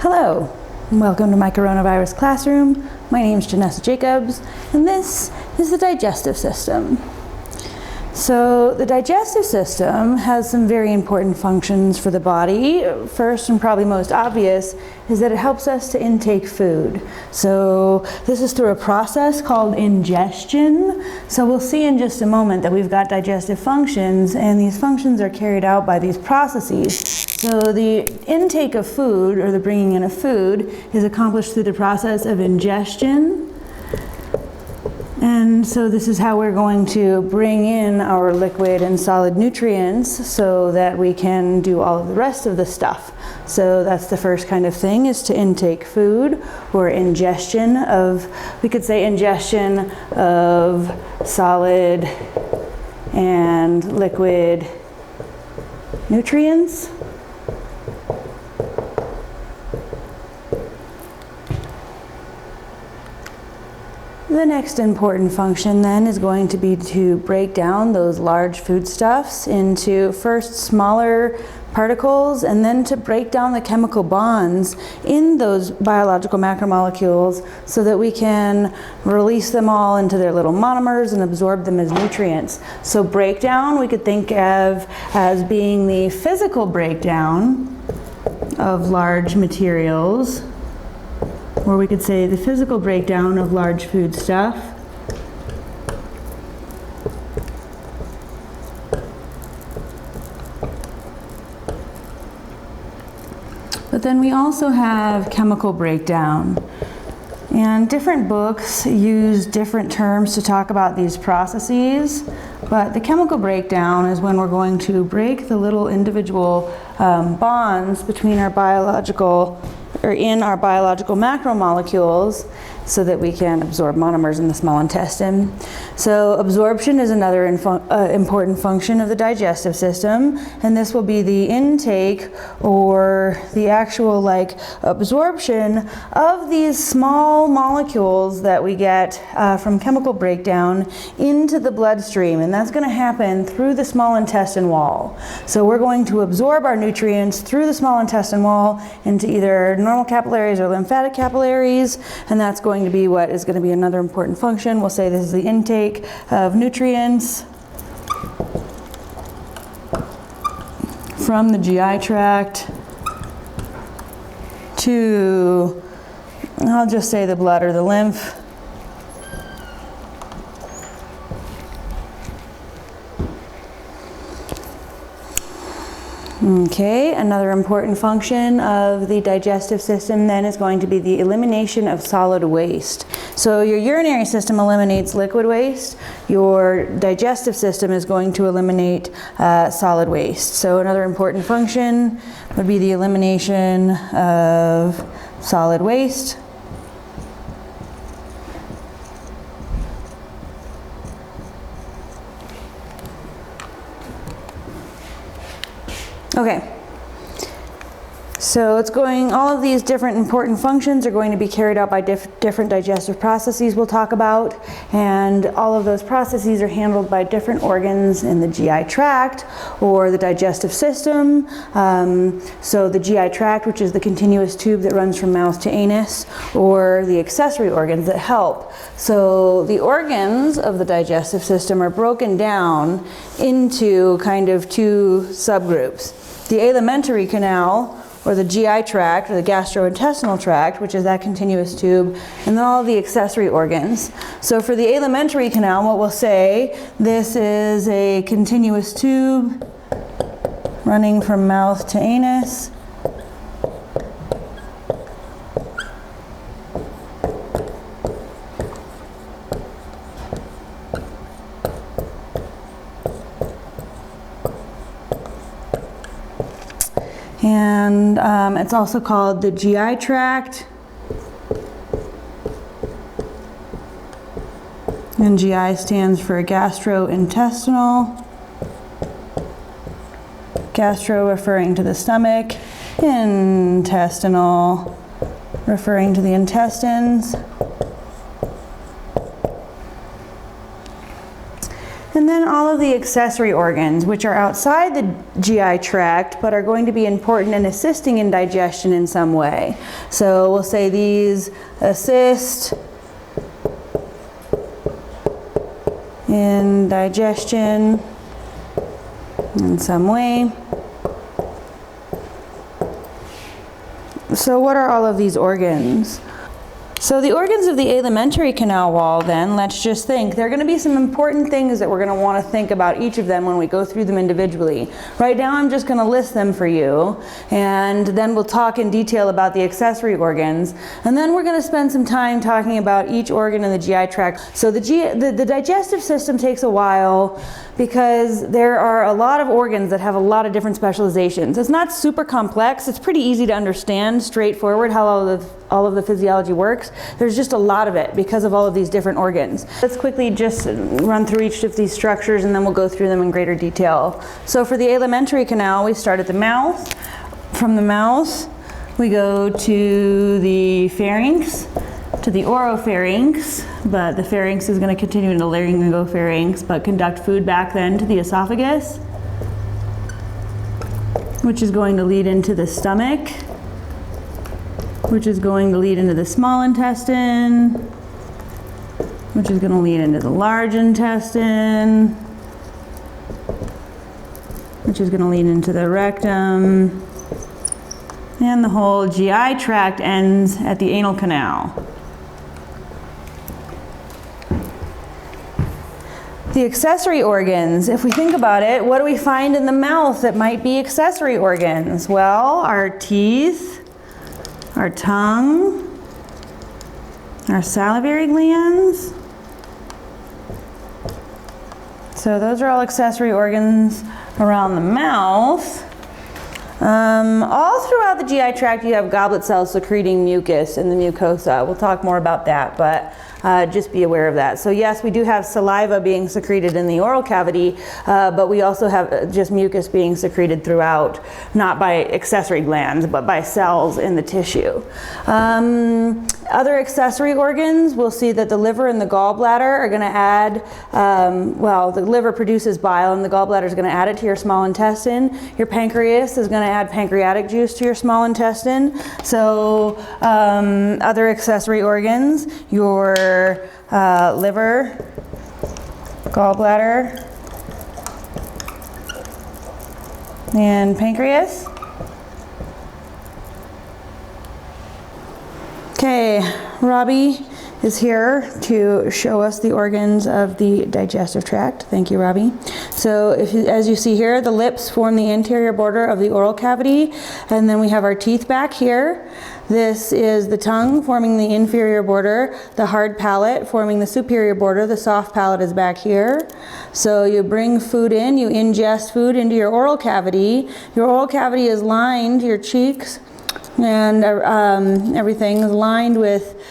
Hello, and welcome to my coronavirus classroom. My name is Janessa Jacobs, and this is the digestive system. So the digestive system has some very important functions for the body. First and probably most obvious is that it helps us to intake food. So this is through a process called ingestion. So we'll see in just a moment that we've got digestive functions, and these functions are carried out by these processes. So the intake of food, or the bringing in of food, is accomplished through the process of ingestion. And so this is how we're going to bring in our liquid and solid nutrients so that we can do all of the rest of the stuff. So that's the first kind of thing, is to intake food, or ingestion of, we could say ingestion of solid and liquid nutrients. The next important function then is going to be to break down those large foodstuffs into first smaller particles, and then to break down the chemical bonds in those biological macromolecules so that we can release them all into their little monomers and absorb them as nutrients. So breakdown we could think of as being the physical breakdown of large materials, or we could say the physical breakdown of large foodstuff. But then we also have chemical breakdown. And different books use different terms to talk about these processes, but the chemical breakdown is when we're going to break the little individual bonds between our biological, or in our biological macromolecules, so that we can absorb monomers in the small intestine. So absorption is another important function of the digestive system, and this will be the intake, or the actual absorption of these small molecules that we get from chemical breakdown into the bloodstream, and that's going to happen through the small intestine wall. So we're going to absorb our nutrients through the small intestine wall into either normal capillaries or lymphatic capillaries, and that's going to be what is going to be another important function. We'll say this is the intake of nutrients from the GI tract to, I'll just say, the blood or the lymph. Okay, another important function of the digestive system then is going to be the elimination of solid waste. So your urinary system eliminates liquid waste. Your digestive system is going to eliminate solid waste. So another important function would be the elimination of solid waste. Okay, so all of these different important functions are going to be carried out by different digestive processes we'll talk about, and all of those processes are handled by different organs in the GI tract, or the digestive system. So the GI tract, which is the continuous tube that runs from mouth to anus, or the accessory organs that help. So the organs of the digestive system are broken down into kind of two subgroups. The alimentary canal, or the GI tract, or the gastrointestinal tract, which is that continuous tube, and then all of the accessory organs. So for the alimentary canal, what we'll say, this is a continuous tube running from mouth to anus. And it's also called the GI tract. And GI stands for gastrointestinal. Gastro referring to the stomach, intestinal referring to the intestines. And then all of the accessory organs, which are outside the GI tract, but are going to be important in assisting in digestion in some way. So we'll say these assist in digestion in some way. So what are all of these organs? So the organs of the alimentary canal wall, then, let's just think. There are going to be some important things that we're going to want to think about each of them when we go through them individually. Right now I'm just going to list them for you, and then we'll talk in detail about the accessory organs, and then we're going to spend some time talking about each organ in the GI tract. So the digestive system takes a while because there are a lot of organs that have a lot of different specializations. It's not super complex. It's pretty easy to understand, straightforward, how all of the physiology works. There's just a lot of it because of all of these different organs. Let's quickly just run through each of these structures and then we'll go through them in greater detail. So for the alimentary canal, we start at the mouth. From the mouth, we go to the pharynx, to the oropharynx, but the pharynx is going to continue into laryngopharynx, but conduct food back then to the esophagus, which is going to lead into the stomach, which is going to lead into the small intestine, which is going to lead into the large intestine, which is going to lead into the rectum, and the whole GI tract ends at the anal canal. The accessory organs, if we think about it, what do we find in the mouth that might be accessory organs? Well, our teeth, our tongue, our salivary glands. So those are all accessory organs around the mouth. All throughout the GI tract you have goblet cells secreting mucus in the mucosa. We'll talk more about that, but just be aware of that. So yes, we do have saliva being secreted in the oral cavity, but we also have just mucus being secreted throughout, not by accessory glands, but by cells in the tissue. Other accessory organs, we'll see that the liver and the gallbladder are going to add, well, the liver produces bile and the gallbladder is going to add it to your small intestine. Your pancreas is going to add pancreatic juice to your small intestine. So other accessory organs, your liver, gallbladder, and pancreas. Okay, Robbie is here to show us the organs of the digestive tract. Thank you, Robbie. So as you see here, the lips form the anterior border of the oral cavity, and then we have our teeth back here. This is the tongue forming the inferior border, the hard palate forming the superior border, the soft palate is back here. So you bring food in, you ingest food into your oral cavity. Your oral cavity is lined, your cheeks and everything is lined with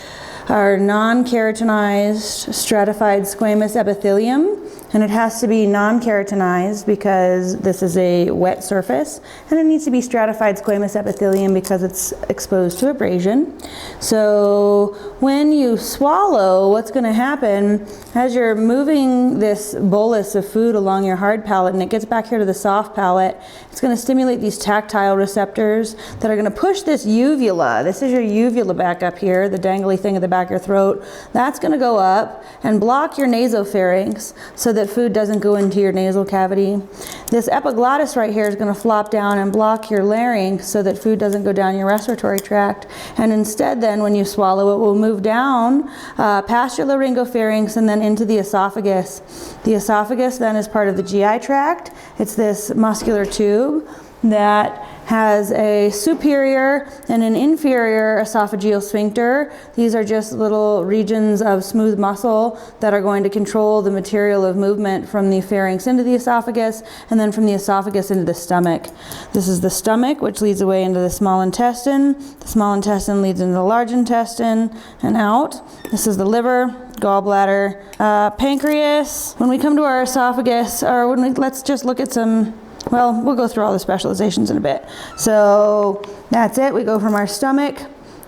our non-keratinized stratified squamous epithelium, and it has to be non-keratinized because this is a wet surface, and it needs to be stratified squamous epithelium because it's exposed to abrasion. So when you swallow, what's going to happen as you're moving this bolus of food along your hard palate and it gets back here to the soft palate, it's going to stimulate these tactile receptors that are going to push this uvula. This is your uvula back up here, the dangly thing at the back of your throat. That's going to go up and block your nasopharynx so that food doesn't go into your nasal cavity. This epiglottis right here is going to flop down and block your larynx so that food doesn't go down your respiratory tract. And instead then, when you swallow, it will move down past your laryngopharynx and then into the esophagus. The esophagus then is part of the GI tract. It's this muscular tube that has a superior and an inferior esophageal sphincter. These are just little regions of smooth muscle that are going to control the material of movement from the pharynx into the esophagus and then from the esophagus into the stomach. This is the stomach, which leads away into the small intestine. The small intestine leads into the large intestine and out. This is the liver, gallbladder, pancreas. When we come to our esophagus, or let's just look at some. Well, we'll go through all the specializations in a bit. So that's it. We go from our stomach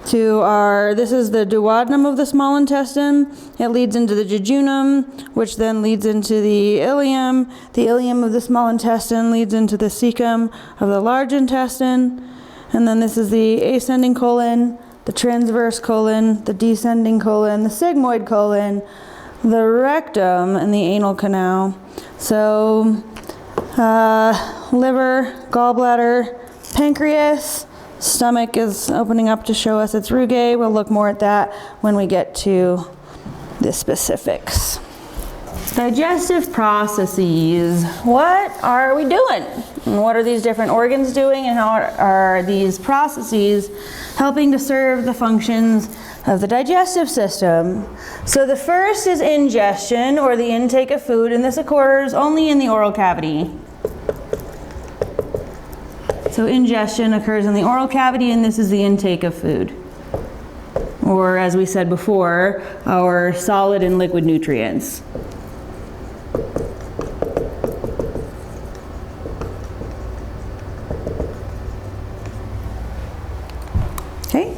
to our, this is the duodenum of the small intestine. It leads into the jejunum, which then leads into the ileum. The ileum of the small intestine leads into the cecum of the large intestine. And then this is the ascending colon, the transverse colon, the descending colon, the sigmoid colon, the rectum, and the anal canal. So liver, gallbladder, pancreas, stomach is opening up to show us its rugae. We'll look more at that when we get to the specifics. Digestive processes. What are we doing? And what are these different organs doing, and how are these processes helping to serve the functions of the digestive system? So the first is ingestion, or the intake of food, and this occurs only in the oral cavity. So ingestion occurs in the oral cavity, and this is the intake of food. Or, as we said before, our solid and liquid nutrients. Okay.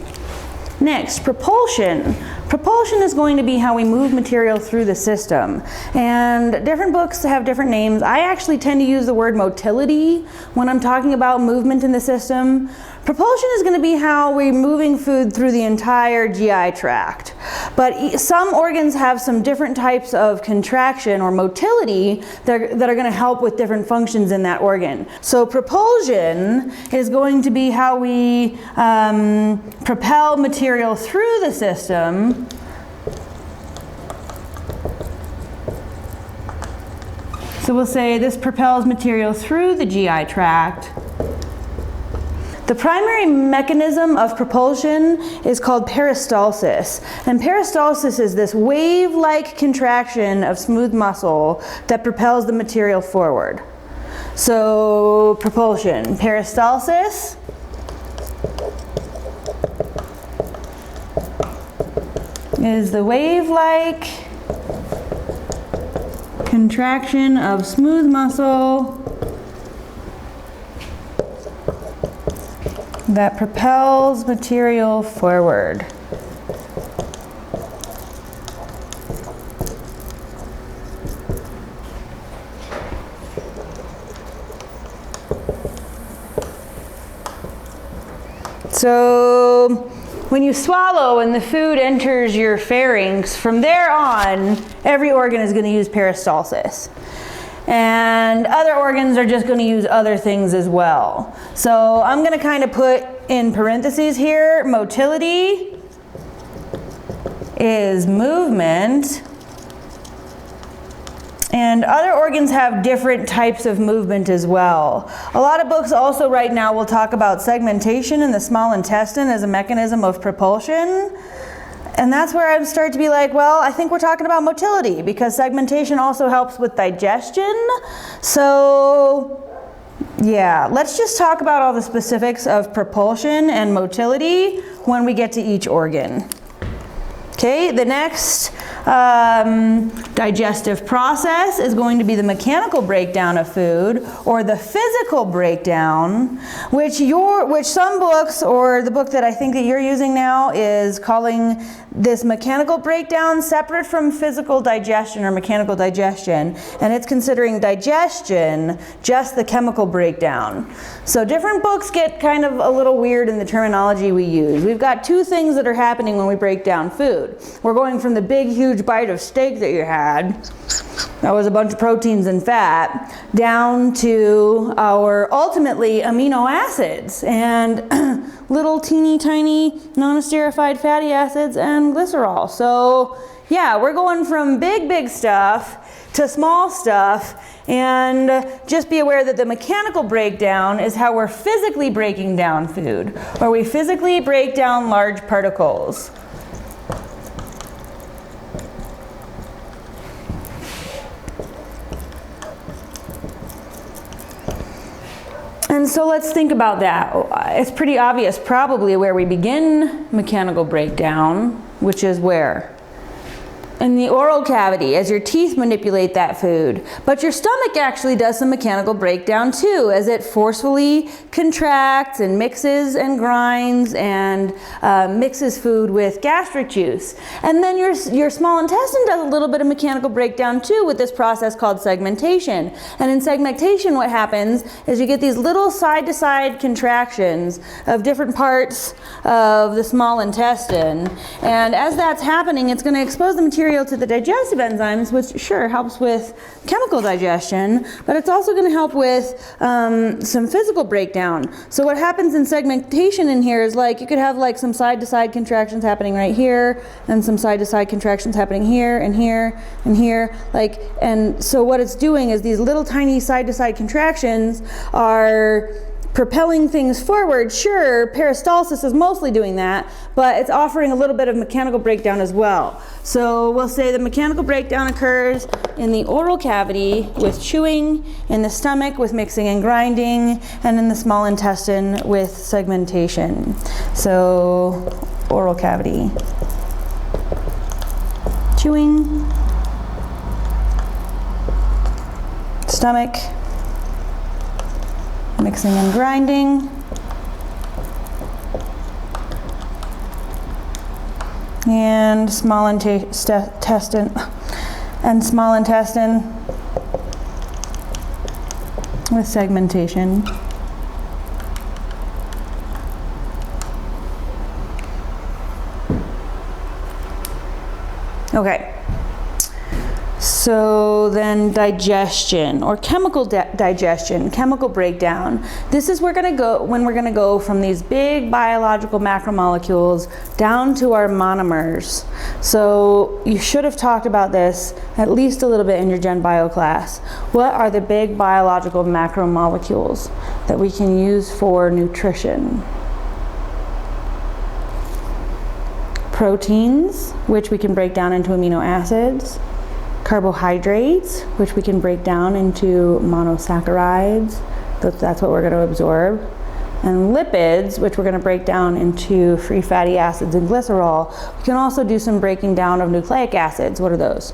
Next, propulsion. Propulsion is going to be how we move material through the system. And different books have different names. I actually tend to use the word motility when I'm talking about movement in the system. Propulsion is going to be how we're moving food through the entire GI tract. But some organs have some different types of contraction or motility that are going to help with different functions in that organ. So propulsion is going to be how we propel material through the system. So we'll say this propels material through the GI tract. The primary mechanism of propulsion is called peristalsis. And peristalsis is this wave-like contraction of smooth muscle that propels the material forward. So propulsion, peristalsis. Is the wave-like contraction of smooth muscle that propels material forward. So when you swallow and the food enters your pharynx, from there on, every organ is going to use peristalsis. And other organs are just going to use other things as well. So I'm going to kind of put in parentheses here, motility is movement. And other organs have different types of movement as well. A lot of books also right now will talk about segmentation in the small intestine as a mechanism of propulsion. And that's where I start to be like, well, I think we're talking about motility, because segmentation also helps with digestion. So yeah, let's just talk about all the specifics of propulsion and motility when we get to each organ. Okay, the next digestive process is going to be the mechanical breakdown of food, or the physical breakdown, which some books, or the book that I think that you're using now, is calling this mechanical breakdown separate from physical digestion or mechanical digestion, and it's considering digestion just the chemical breakdown. So different books get kind of a little weird in the terminology we use. We've got two things that are happening when we break down food. We're going from the big huge bite of steak that you had, that was a bunch of proteins and fat, down to our ultimately amino acids and little teeny tiny non-esterified fatty acids and glycerol. So yeah, we're going from big stuff to small stuff, and just be aware that the mechanical breakdown is how we're physically breaking down food, or we physically break down large particles. And so let's think about that. It's pretty obvious probably where we begin mechanical breakdown, which is where? in the oral cavity as your teeth manipulate that food. But your stomach actually does some mechanical breakdown too, as it forcefully contracts and mixes and grinds and mixes food with gastric juice. And then your small intestine does a little bit of mechanical breakdown too with this process called segmentation. And in segmentation, what happens is you get these little side-to-side contractions of different parts of the small intestine. And as that's happening, it's going to expose the material to the digestive enzymes, which sure helps with chemical digestion, but it's also going to help with some physical breakdown. So what happens in segmentation in here is like you could have like some side-to-side contractions happening right here, and some side-to-side contractions happening here and here and here. And so what it's doing is these little tiny side-to-side contractions are propelling things forward. Sure, peristalsis is mostly doing that, but it's offering a little bit of mechanical breakdown as well. So we'll say the mechanical breakdown occurs in the oral cavity with chewing, in the stomach with mixing and grinding, and in the small intestine with segmentation. So oral cavity, chewing, stomach, mixing and grinding, and small intestine with segmentation. Okay. So then digestion, or chemical digestion, chemical breakdown. This is when we're going to go from these big biological macromolecules down to our monomers. So you should have talked about this at least a little bit in your Gen Bio class. What are the big biological macromolecules that we can use for nutrition? Proteins, which we can break down into amino acids. Carbohydrates, which we can break down into monosaccharides. That's what we're going to absorb. And lipids, which we're going to break down into free fatty acids and glycerol. We can also do some breaking down of nucleic acids. What are those?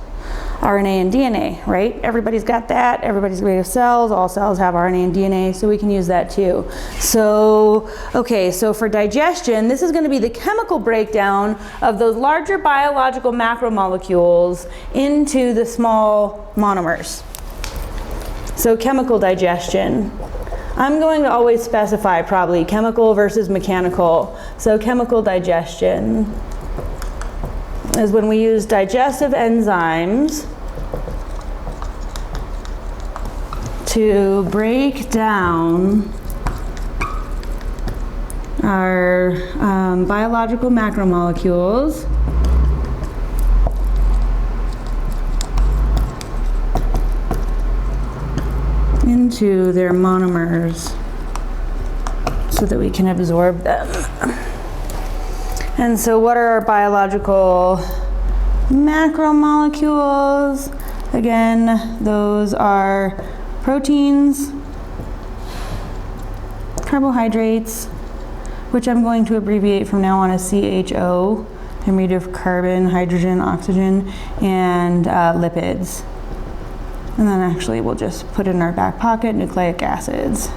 RNA and DNA, right? Everybody's got that. Everybody's made of cells. All cells have RNA and DNA, so we can use that too. So, okay, so for digestion, this is going to be the chemical breakdown of those larger biological macromolecules into the small monomers. So chemical digestion. I'm going to always specify probably chemical versus mechanical. So chemical digestion is when we use digestive enzymes to break down our biological macromolecules into their monomers so that we can absorb them. And so what are our biological macromolecules? Again, those are proteins, carbohydrates, which I'm going to abbreviate from now on as CHO, and read of carbon, hydrogen, oxygen, and lipids. And then actually we'll just put in our back pocket nucleic acids.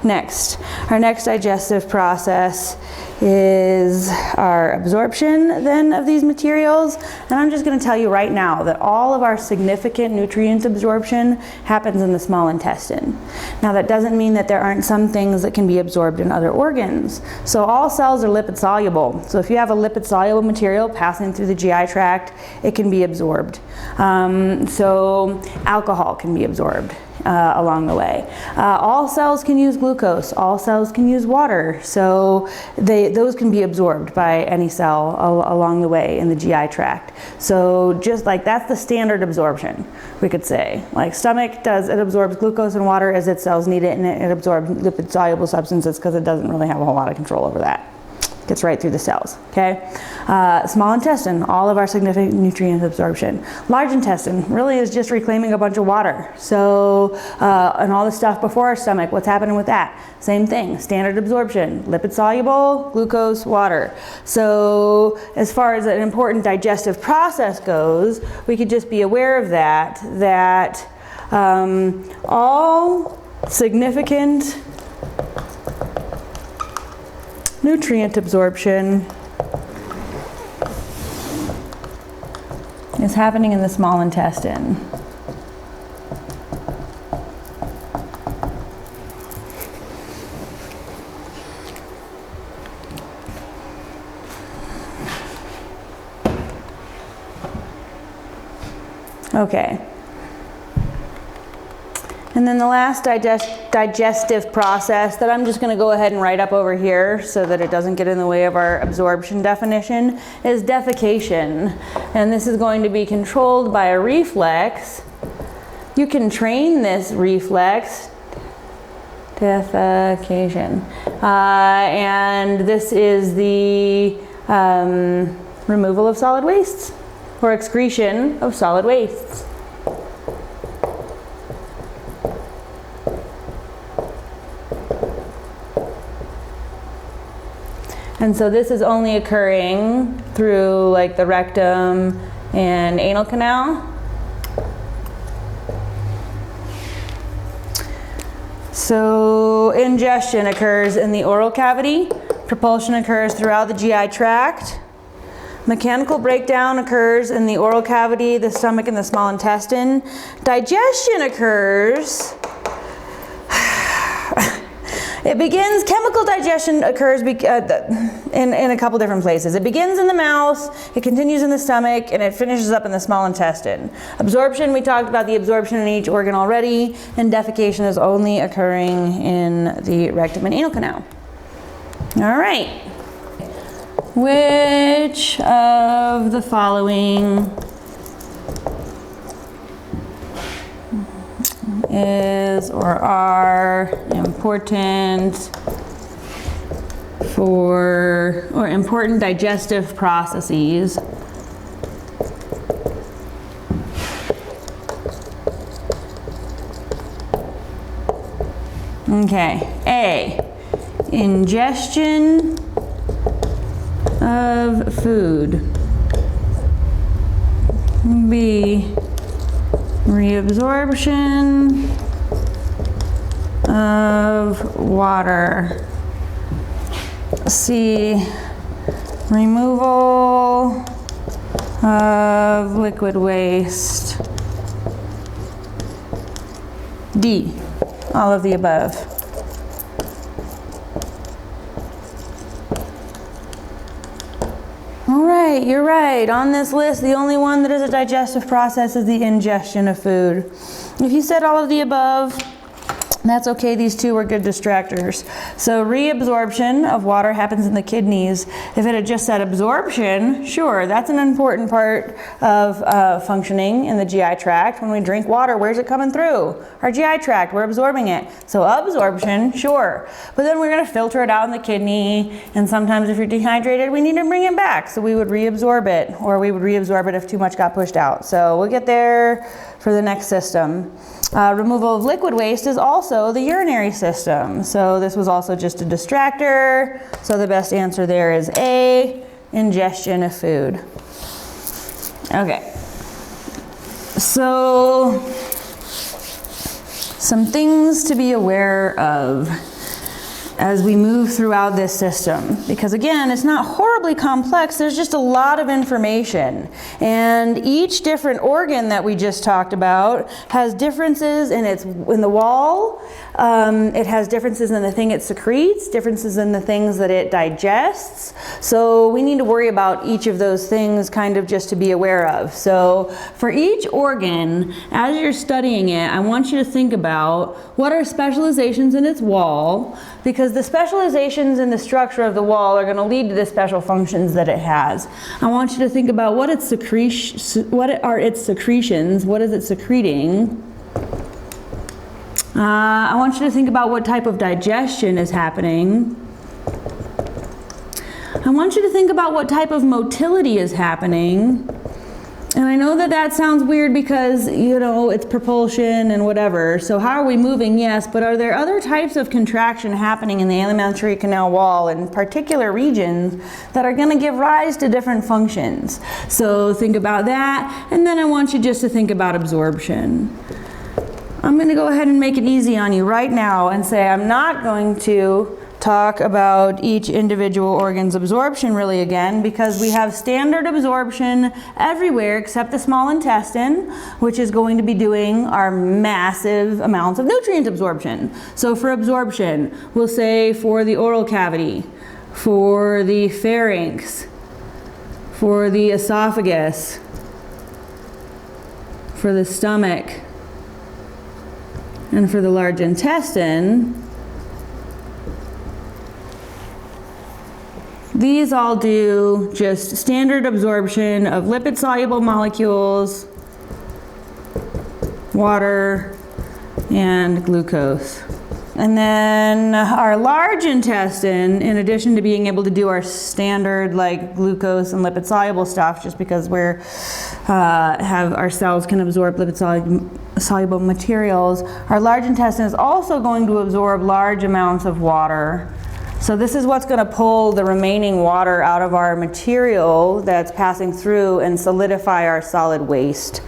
Next, our next digestive process is our absorption then of these materials. And I'm just going to tell you right now that all of our significant nutrient absorption happens in the small intestine. Now that doesn't mean that there aren't some things that can be absorbed in other organs. So all cells are lipid soluble. So if you have a lipid soluble material passing through the GI tract, it can be absorbed. So alcohol can be absorbed along the way. All cells can use glucose. All cells can use water. So those can be absorbed by any cell along the way in the GI tract. So just like that's the standard absorption, we could say. Like stomach it absorbs glucose and water as its cells need it, and it absorbs lipid soluble substances because it doesn't really have a whole lot of control over that. Gets right through the cells, okay? Small intestine, all of our significant nutrient absorption. Large intestine really is just reclaiming a bunch of water. So, and all the stuff before our stomach, what's happening with that? Same thing, standard absorption, lipid soluble, glucose, water. So as far as an important digestive process goes, we could just be aware of that all significant nutrient absorption is happening in the small intestine. Okay. And then the last digestive process that I'm just going to go ahead and write up over here so that it doesn't get in the way of our absorption definition is defecation. And this is going to be controlled by a reflex. You can train this reflex, defecation. And this is the removal of solid wastes or excretion of solid wastes. And so this is only occurring through like the rectum and anal canal. So ingestion occurs in the oral cavity. Propulsion occurs throughout the GI tract. Mechanical breakdown occurs in the oral cavity, the stomach, and the small intestine. Digestion occurs chemical digestion occurs in a couple different places. It begins in the mouth, it continues in the stomach, and it finishes up in the small intestine. Absorption, we talked about the absorption in each organ already, and defecation is only occurring in the rectum and anal canal. All right. Which of the following is or are important for or important digestive processes? Okay, A, ingestion of food. B, reabsorption of water. C, removal of liquid waste. D, all of the above. All right, you're right. On this list, the only one that is a digestive process is the ingestion of food. If you said all of the above, that's okay. These two were good distractors. So reabsorption of water happens in the kidneys. If it had just said absorption, sure, that's an important part of functioning in the GI tract. When we drink water, where's it coming through? Our GI tract, we're absorbing it. So absorption, sure. But then we're gonna filter it out in the kidney, and sometimes if you're dehydrated, we need to bring it back. So we would reabsorb it, or we would reabsorb it if too much got pushed out. So we'll get there for the next system. Removal of liquid waste is also the urinary system. So this was also just a distractor. So the best answer there is A, ingestion of food. Okay. So some things to be aware of as we move throughout this system, because again, it's not horribly complex, there's just a lot of information. And each different organ that we just talked about has differences in the wall, it has differences in the thing it secretes, differences in the things that it digests. So we need to worry about each of those things kind of just to be aware of. So for each organ, as you're studying it, I want you to think about what are specializations in its wall, because the specializations in the structure of the wall are going to lead to the special functions that it has. I want you to think about what are its secretions, what is it secreting. I want you to think about what type of digestion is happening. I want you to think about what type of motility is happening. And I know that that sounds weird because, you know, it's propulsion and whatever. So how are we moving? Yes, but are there other types of contraction happening in the alimentary canal wall in particular regions that are going to give rise to different functions? So think about that, and then I want you just to think about absorption. I'm going to go ahead and make it easy on you right now and say I'm not going to talk about each individual organ's absorption really again, because we have standard absorption everywhere except the small intestine, which is going to be doing our massive amounts of nutrient absorption. So for absorption, we'll say for the oral cavity, for the pharynx, for the esophagus, for the stomach, and for the large intestine, these all do just standard absorption of lipid-soluble molecules, water, and glucose. And then our large intestine, in addition to being able to do our standard like glucose and lipid-soluble stuff, just because we're have our cells can absorb lipid-soluble materials, our large intestine is also going to absorb large amounts of water. So this is what's going to pull the remaining water out of our material that's passing through and solidify our solid waste.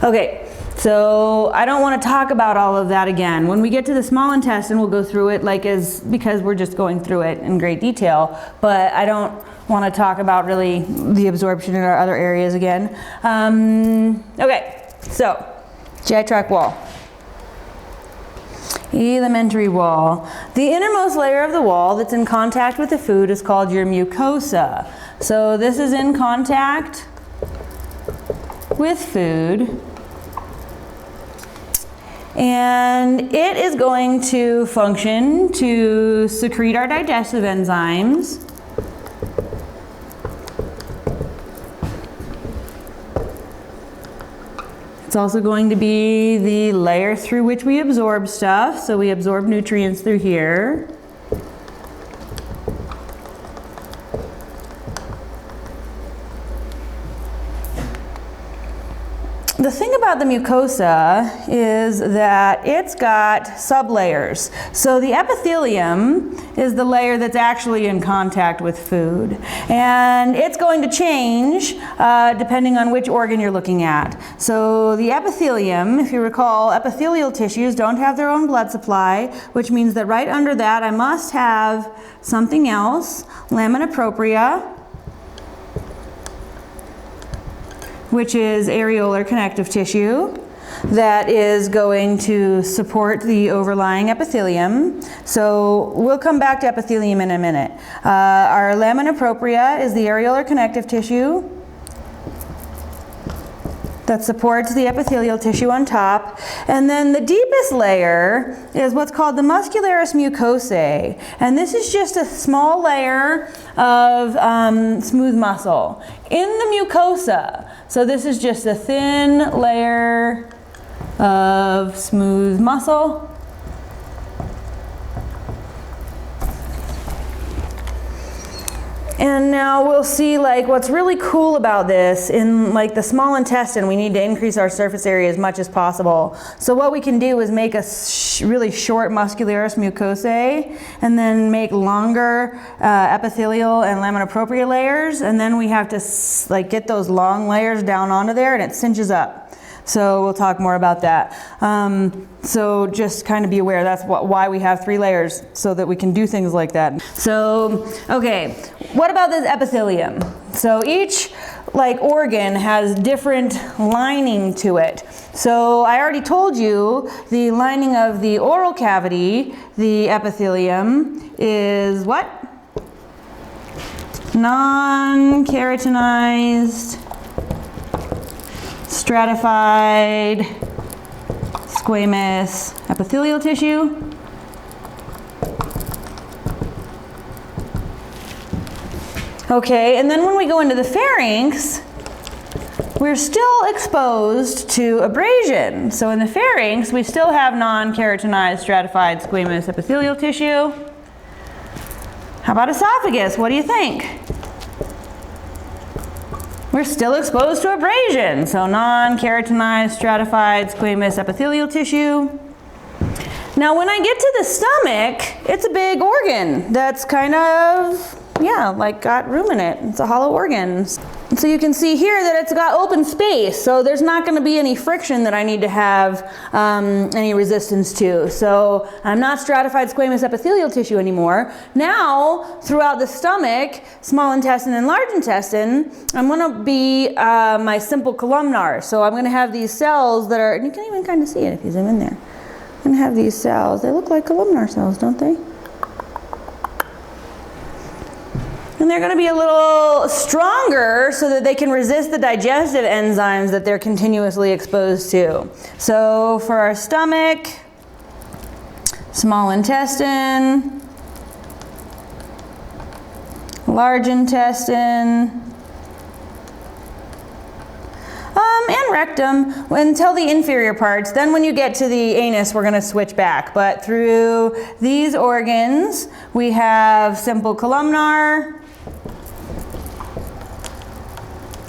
Okay, so I don't want to talk about all of that again. When we get to the small intestine, we'll go through it because we're just going through it in great detail, but I don't want to talk about really the absorption in our other areas again. Okay, so GI tract wall. Alimentary wall. The innermost layer of the wall that's in contact with the food is called your mucosa. So this is in contact with food, and it is going to function to secrete our digestive enzymes. It's also going to be the layer through which we absorb stuff, so we absorb nutrients through here. The thing about the mucosa is that it's got sublayers. So the epithelium is the layer that's actually in contact with food. And it's going to change depending on which organ you're looking at. So the epithelium, if you recall, epithelial tissues don't have their own blood supply, which means that right under that I must have something else, lamina propria, which is areolar connective tissue that is going to support the overlying epithelium. So we'll come back to epithelium in a minute. Our lamina propria is the areolar connective tissue that supports the epithelial tissue on top. And then the deepest layer is what's called the muscularis mucosae. And this is just a small layer of smooth muscle in the mucosa. So this is just a thin layer of smooth muscle. And now we'll see like what's really cool about this. In like the small intestine, we need to increase our surface area as much as possible. So what we can do is make a really short muscularis mucosae and then make longer epithelial and lamina propria layers, and then we have to like get those long layers down onto there and it cinches up. So we'll talk more about that. So just kind of be aware that's why we have 3 layers, so that we can do things like that. So, okay, what about this epithelium? So each like organ has different lining to it. So I already told you the lining of the oral cavity, the epithelium, is what? Non-keratinized, stratified, squamous epithelial tissue. Okay, and then when we go into the pharynx, we're still exposed to abrasion. So in the pharynx, we still have non-keratinized, stratified, squamous epithelial tissue. How about esophagus? What do you think? we're still exposed to abrasion. So non-keratinized stratified squamous epithelial tissue. Now when I get to the stomach, it's a big organ that's kind of, yeah, like got room in it. It's a hollow organ. So you can see here that it's got open space, so there's not going to be any friction that I need to have any resistance to. So I'm not stratified squamous epithelial tissue anymore. Now, throughout the stomach, small intestine and large intestine, I'm going to be my simple columnar. So I'm going to have these cells that are, and you can even kind of see it if you zoom in there. I'm going to have these cells. They look like columnar cells, don't they? And they're going to be a little stronger so that they can resist the digestive enzymes that they're continuously exposed to. So for our stomach, small intestine, large intestine, and rectum until the inferior parts. Then when you get to the anus, we're going to switch back. But through these organs, we have simple columnar,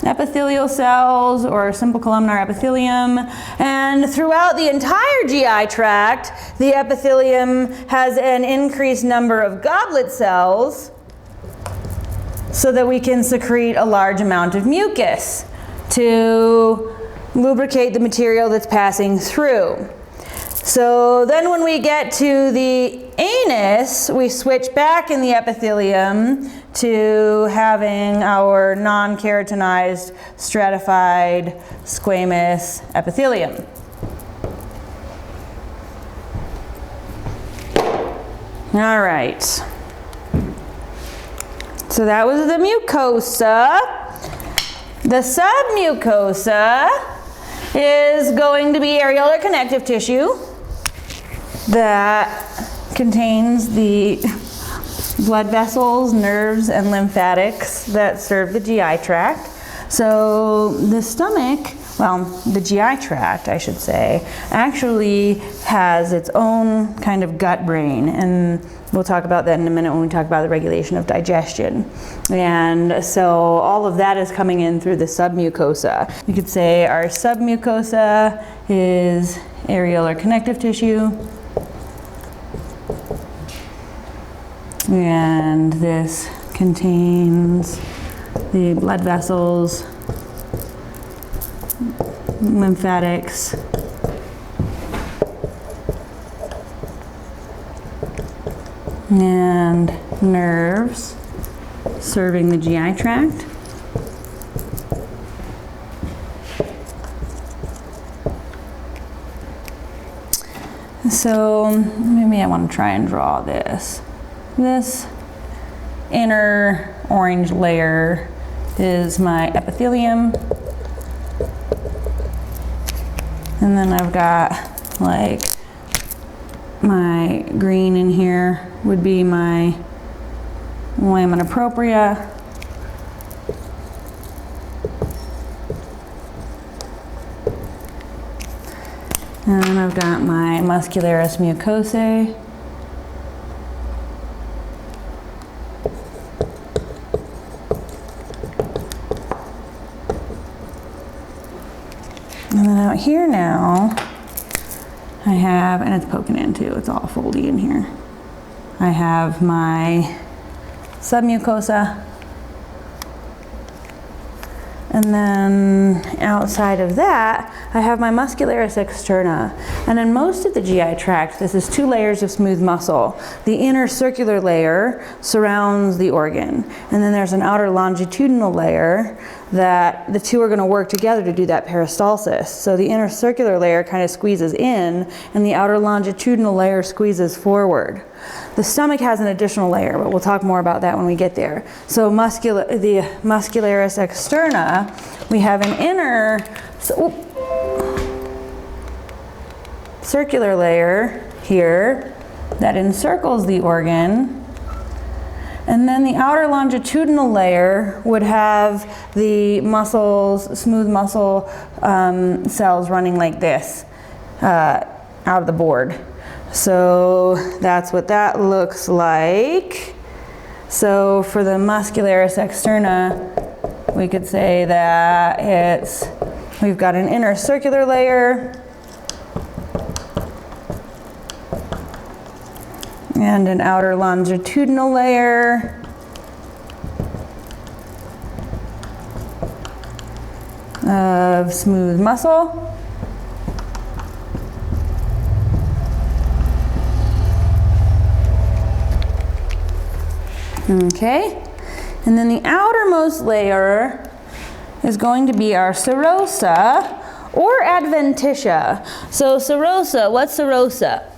epithelial cells or simple columnar epithelium, and throughout the entire GI tract the epithelium has an increased number of goblet cells so that we can secrete a large amount of mucus to lubricate the material that's passing through. So then when we get to the anus, we switch back in the epithelium to having our non-keratinized stratified squamous epithelium. All right. So that was the mucosa. The submucosa is going to be areolar connective tissue that contains the blood vessels, nerves, and lymphatics that serve the GI tract. So the stomach, well, the GI tract, I should say, actually has its own kind of gut brain, and we'll talk about that in a minute when we talk about the regulation of digestion. And so all of that is coming in through the submucosa. You could say our submucosa is areolar connective tissue, and this contains the blood vessels, lymphatics, and nerves serving the GI tract. So maybe I want to try and draw this. This inner orange layer is my epithelium. And then I've got like my green in here would be my lamina propria. And then I've got my muscularis mucosae. And then out here now, I have, and it's poking in too, it's all foldy in here. I have my submucosa. And then outside of that, I have my muscularis externa. And in most of the GI tract, this is 2 layers of smooth muscle. The inner circular layer surrounds the organ. And then there's an outer longitudinal layer that the two are going to work together to do that peristalsis. So the inner circular layer kind of squeezes in, and the outer longitudinal layer squeezes forward. The stomach has an additional layer, but we'll talk more about that when we get there. So the muscularis externa, we have an inner circular layer here that encircles the organ. And then the outer longitudinal layer would have the muscles, smooth muscle cells running like this out of the board. So that's what that looks like. So for the muscularis externa, we could say that we've got an inner circular layer and an outer longitudinal layer of smooth muscle. Okay, and then the outermost layer is going to be our serosa or adventitia. So serosa, what's serosa?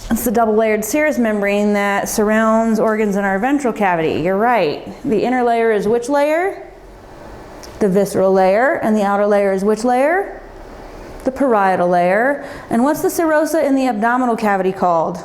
It's the double-layered serous membrane that surrounds organs in our ventral cavity. You're right. The inner layer is which layer? The visceral layer. And the outer layer is which layer? The parietal layer. And what's the serosa in the abdominal cavity called?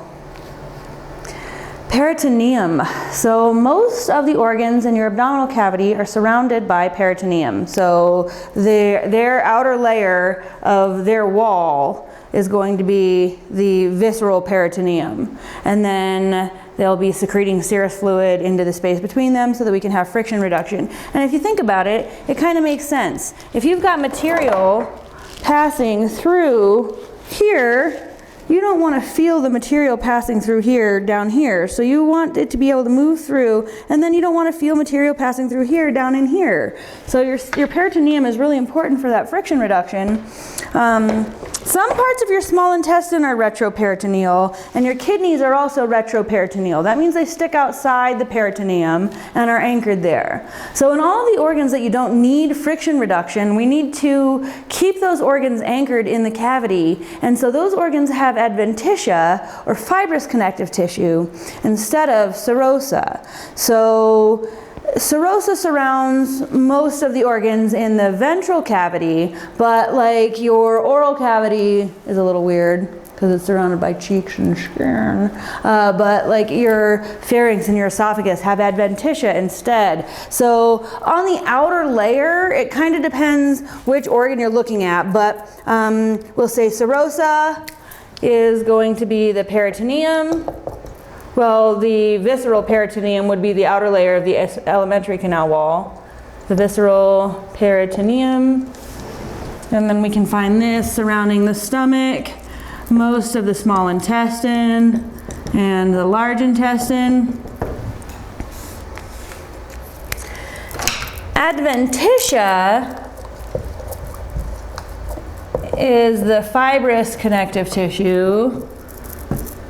Peritoneum. So most of the organs in your abdominal cavity are surrounded by peritoneum. So their outer layer of their wall is going to be the visceral peritoneum. And then they'll be secreting serous fluid into the space between them so that we can have friction reduction. And if you think about it, it kind of makes sense. If you've got material passing through here, you don't want to feel the material passing through here, down here. So you want it to be able to move through, and then you don't want to feel material passing through here, down in here. So your peritoneum is really important for that friction reduction. Some parts of your small intestine are retroperitoneal, and your kidneys are also retroperitoneal. That means they stick outside the peritoneum and are anchored there. So in all the organs that you don't need friction reduction, we need to keep those organs anchored in the cavity. And so those organs have adventitia, or fibrous connective tissue, instead of serosa. So serosa surrounds most of the organs in the ventral cavity, but like your oral cavity is a little weird because it's surrounded by cheeks and skin. But like your pharynx and your esophagus have adventitia instead. So on the outer layer, it kind of depends which organ you're looking at, but we'll say serosa is going to be the peritoneum. Well, the visceral peritoneum would be the outer layer of the alimentary canal wall. The visceral peritoneum. And then we can find this surrounding the stomach, most of the small intestine, and the large intestine. Adventitia is the fibrous connective tissue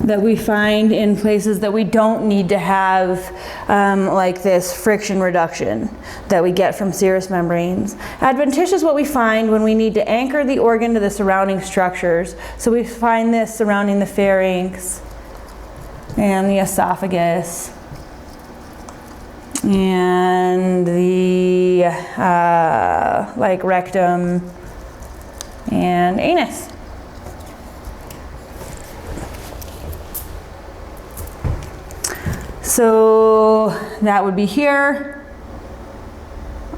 that we find in places that we don't need to have like this friction reduction that we get from serous membranes. Adventitia is what we find when we need to anchor the organ to the surrounding structures. So we find this surrounding the pharynx and the esophagus and the like rectum and anus. So that would be here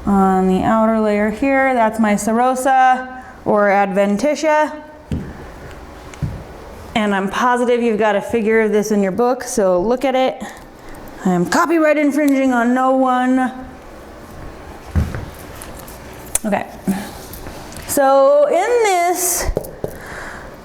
on the outer layer here. That's my serosa or adventitia. And I'm positive you've got a figure of this in your book, so look at it. I'm copyright infringing on no one. Okay. So in this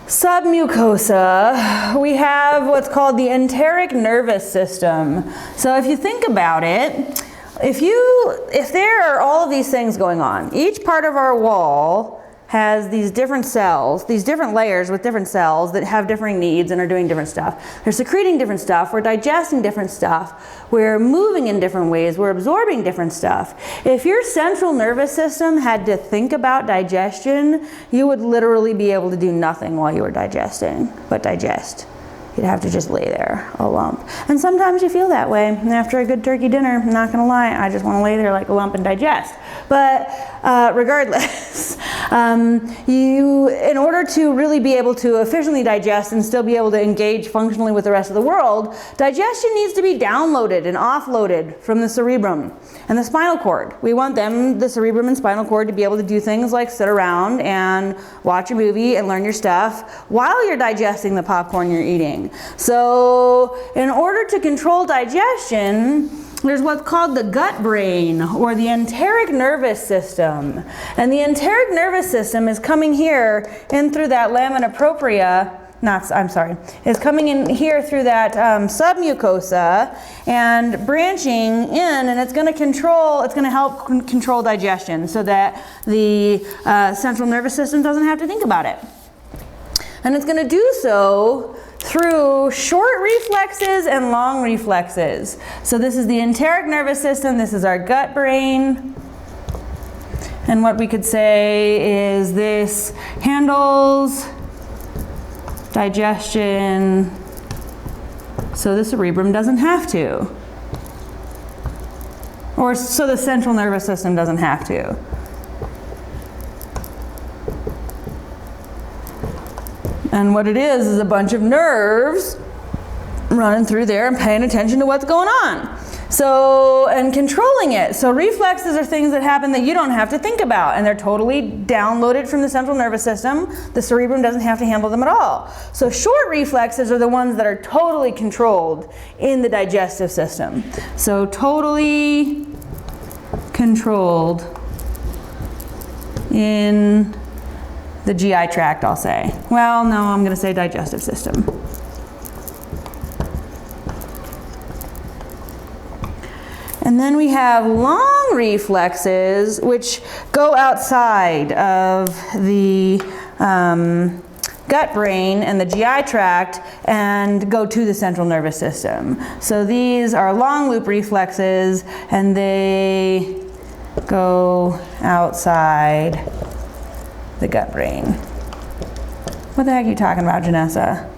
submucosa, we have what's called the enteric nervous system. So if you think about it, if there are all of these things going on, each part of our wall has these different cells, these different layers with different cells that have differing needs and are doing different stuff. They're secreting different stuff, we're digesting different stuff, we're moving in different ways, we're absorbing different stuff. If your central nervous system had to think about digestion, you would literally be able to do nothing while you were digesting, but digest. You'd have to just lay there, a lump. And sometimes you feel that way. And after a good turkey dinner, I'm not gonna lie, I just wanna lay there like a lump and digest. But regardless, in order to really be able to efficiently digest and still be able to engage functionally with the rest of the world, digestion needs to be downloaded and offloaded from the cerebrum and the spinal cord. We want the cerebrum and spinal cord, to be able to do things like sit around and watch a movie and learn your stuff while you're digesting the popcorn you're eating. something. So in order to control digestion, there's what's called the gut brain, or the enteric nervous system. And the enteric nervous system is coming here in through that lamina propria, is coming in here through that submucosa and branching in, and it's going to help control digestion so that the central nervous system doesn't have to think about it. And it's going to do so through short reflexes and long reflexes. So this is the enteric nervous system, this is our gut brain. And what we could say is this handles digestion so the cerebrum doesn't have to. Or so the central nervous system doesn't have to. And what it is a bunch of nerves running through there and paying attention to what's going on. So, and controlling it. So reflexes are things that happen that you don't have to think about, and they're totally downloaded from the central nervous system. The cerebrum doesn't have to handle them at all. So short reflexes are the ones that are totally controlled in the digestive system. So totally controlled in the GI tract, I'll say. Well, no, I'm going to say digestive system. And then we have long reflexes, which go outside of the gut brain and the GI tract and go to the central nervous system. So these are long loop reflexes, and they go outside the gut brain. What the heck are you talking about, Janessa?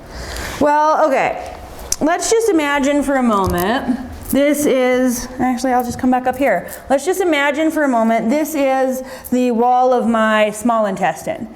Well, okay, let's just imagine for a moment, this is, actually I'll just come back up here. Let's just imagine for a moment, this is the wall of my small intestine.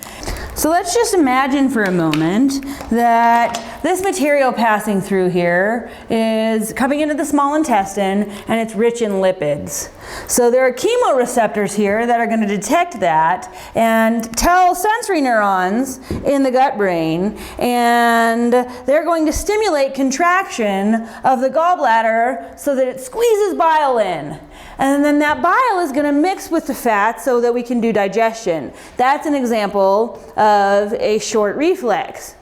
So let's just imagine for a moment that this material passing through here is coming into the small intestine, and it's rich in lipids. So there are chemoreceptors here that are going to detect that and tell sensory neurons in the gut brain, and they're going to stimulate contraction of the gallbladder so that it squeezes bile in. And then that bile is going to mix with the fat so that we can do digestion. That's an example of a short reflex.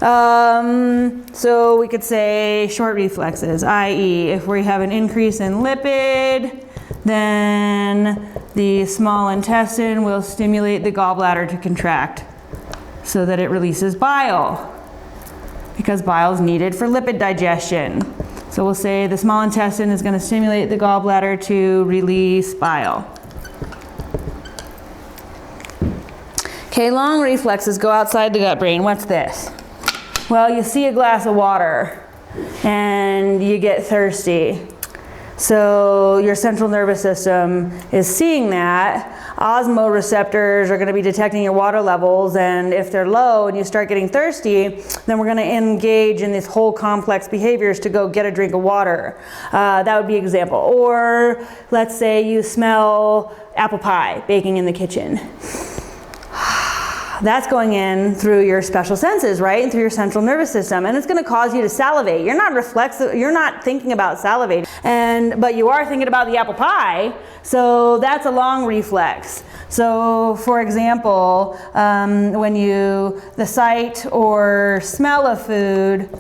So we could say short reflexes, i.e. if we have an increase in lipid, then the small intestine will stimulate the gallbladder to contract so that it releases bile, because bile is needed for lipid digestion. So we'll say the small intestine is going to stimulate the gallbladder to release bile. Okay, long reflexes go outside the gut brain. What's this? Well, you see a glass of water and you get thirsty. So your central nervous system is seeing that. Osmoreceptors are going to be detecting your water levels, and if they're low and you start getting thirsty, then we're going to engage in these whole complex behaviors to go get a drink of water. That would be an example. Or let's say you smell apple pie baking in the kitchen. That's going in through your special senses, right? And through your central nervous system. And it's going to cause you to salivate. You're not thinking about salivating, but you are thinking about the apple pie. So that's a long reflex. So for example, when the sight or smell of food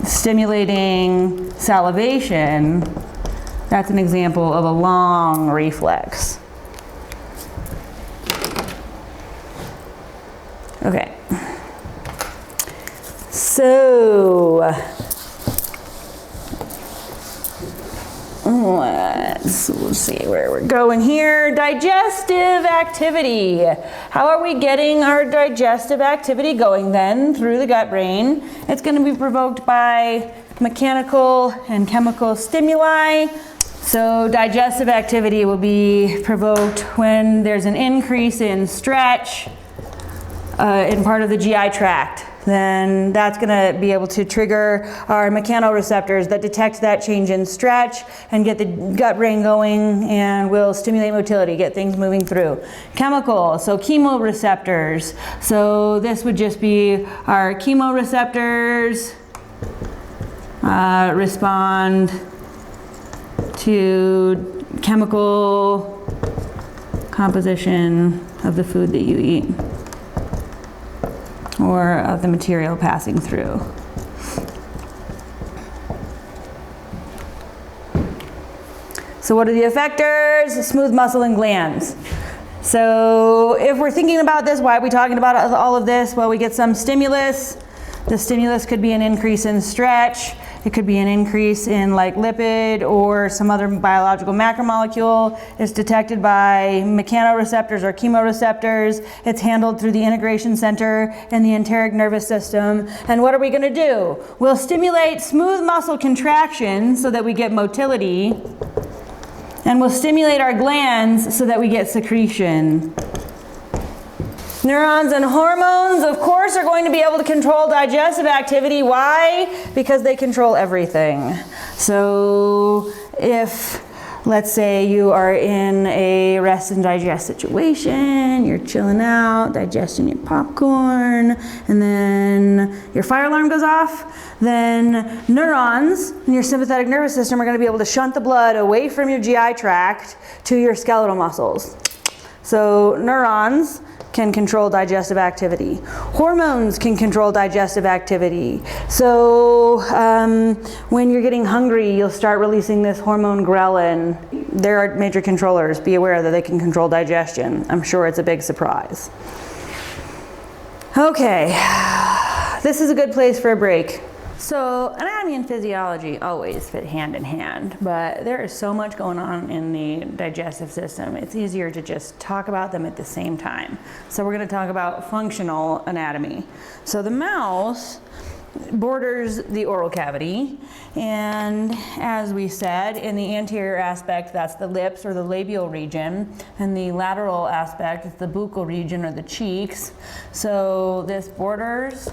stimulating salivation, that's an example of a long reflex. Okay, so let's see where we're going here. Digestive activity. How are we getting our digestive activity going then through the gut brain? It's going to be provoked by mechanical and chemical stimuli. So digestive activity will be provoked when there's an increase in stretch in part of the GI tract. then that's going to be able to trigger our mechanoreceptors that detect that change in stretch and get the gut brain going and will stimulate motility, get things moving through. Chemical, so chemoreceptors. So this would just be our chemoreceptors respond to chemical composition of the food that you eat or of the material passing through. So what are the effectors? Smooth muscle and glands. So if we're thinking about this, why are we talking about all of this? Well, we get some stimulus. The stimulus could be an increase in stretch. It could be an increase in like lipid or some other biological macromolecule. It's detected by mechanoreceptors or chemoreceptors. It's handled through the integration center and the enteric nervous system. And what are we going to do? We'll stimulate smooth muscle contraction so that we get motility. And we'll stimulate our glands so that we get secretion. Neurons and hormones, of course, are going to be able to control digestive activity. Why? Because they control everything. So if, let's say you are in a rest and digest situation, you're chilling out, digesting your popcorn, and then your fire alarm goes off, then neurons in your sympathetic nervous system are going to be able to shunt the blood away from your GI tract to your skeletal muscles. So neurons can control digestive activity. Hormones can control digestive activity. So when you're getting hungry, you'll start releasing this hormone ghrelin. There are major controllers. Be aware that they can control digestion. I'm sure it's a big surprise. Okay, this is a good place for a break. So anatomy and physiology always fit hand in hand, but there is so much going on in the digestive system. It's easier to just talk about them at the same time. So we're going to talk about functional anatomy. So the mouth borders the oral cavity, and as we said, in the anterior aspect, that's the lips or the labial region, and the lateral aspect is the buccal region or the cheeks. So this borders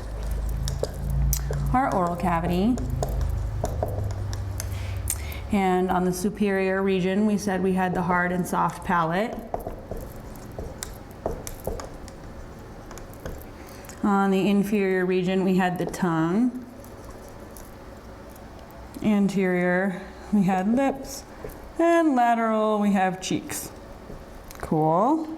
our oral cavity. And on the superior region, we said we had the hard and soft palate. On the inferior region, we had the tongue. Anterior, we had lips. And lateral, we have cheeks. Cool.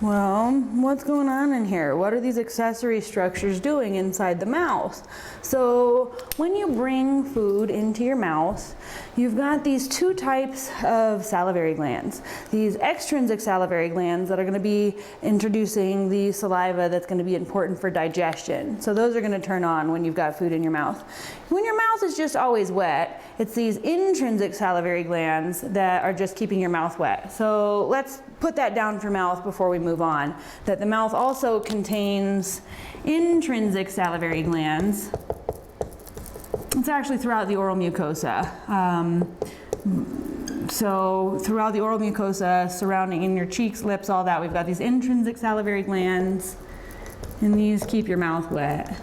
Well, what's going on in here? What are these accessory structures doing inside the mouth? So when you bring food into your mouth, you've got these two types of salivary glands. These extrinsic salivary glands that are going to be introducing the saliva that's going to be important for digestion. So those are going to turn on when you've got food in your mouth. When your mouth is just always wet, it's these intrinsic salivary glands that are just keeping your mouth wet. So let's put that down for mouth before we move on. That the mouth also contains intrinsic salivary glands. It's actually throughout the oral mucosa. So throughout the oral mucosa, surrounding in your cheeks, lips, all that, we've got these intrinsic salivary glands, and these keep your mouth wet.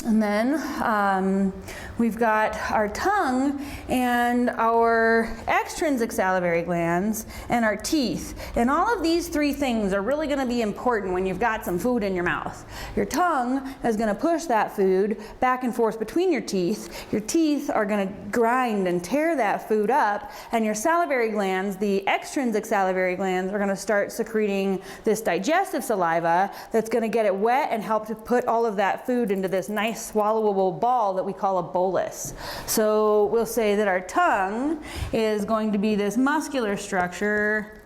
And then we've got our tongue and our extrinsic salivary glands and our teeth. And all of these three things are really going to be important when you've got some food in your mouth. Your tongue is going to push that food back and forth between your teeth. Your teeth are going to grind and tear that food up. And your salivary glands, the extrinsic salivary glands, are going to start secreting this digestive saliva that's going to get it wet and help to put all of that food into this nice swallowable ball that we call a bolus. So we'll say that our tongue is going to be this muscular structure,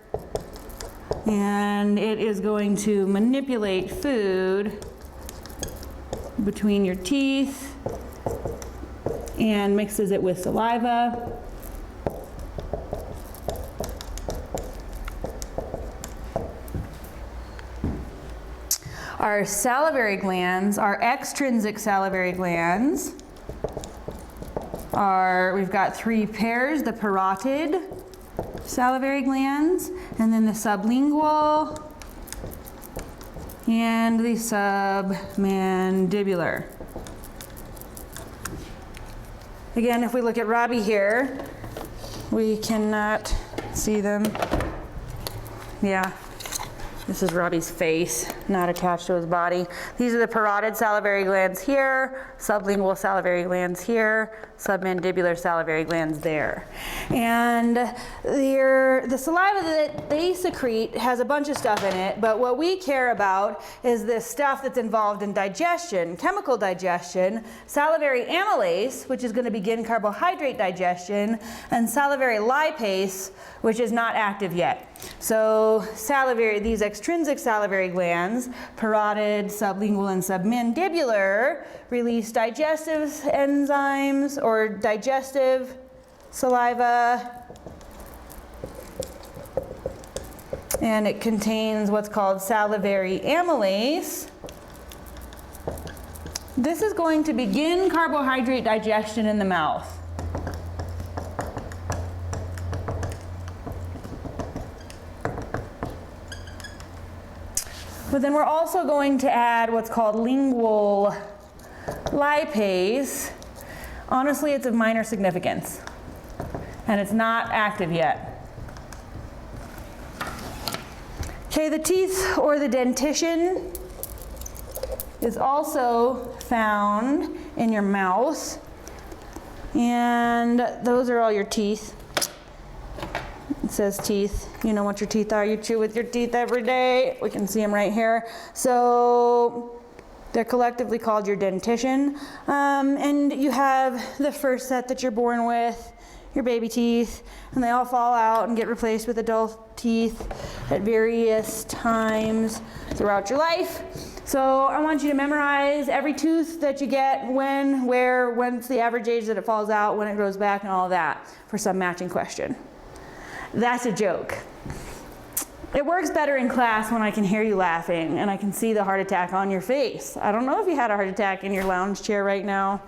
and it is going to manipulate food between your teeth and mixes it with saliva. Our salivary glands, our extrinsic salivary glands, we've got three pairs, the parotid, salivary glands, and then the sublingual and the submandibular. Again, if we look at Robbie here, we cannot see them. Yeah, this is Robbie's face, not attached to his body. These are the parotid salivary glands here, sublingual salivary glands here, submandibular salivary glands there. And the saliva that they secrete has a bunch of stuff in it, but what we care about is this stuff that's involved in digestion, chemical digestion, salivary amylase, which is going to begin carbohydrate digestion, and salivary lipase, which is not active yet. So these extrinsic salivary glands, parotid, sublingual, and submandibular, release digestive enzymes or digestive saliva, and it contains what's called salivary amylase. This is going to begin carbohydrate digestion in the mouth. But then we're also going to add what's called lingual lipase. Honestly, it's of minor significance, and it's not active yet. Okay, the teeth or the dentition is also found in your mouth, and those are all your teeth. It says teeth. You know what your teeth are. You chew with your teeth every day. We can see them right here. So they're collectively called your dentition. And you have the first set that you're born with, your baby teeth, and they all fall out and get replaced with adult teeth at various times throughout your life. So I want you to memorize every tooth that you get, when, where, when's the average age that it falls out, when it grows back, and all of that for some matching question. That's a joke. It works better in class when I can hear you laughing and I can see the heart attack on your face. I don't know if you had a heart attack in your lounge chair right now.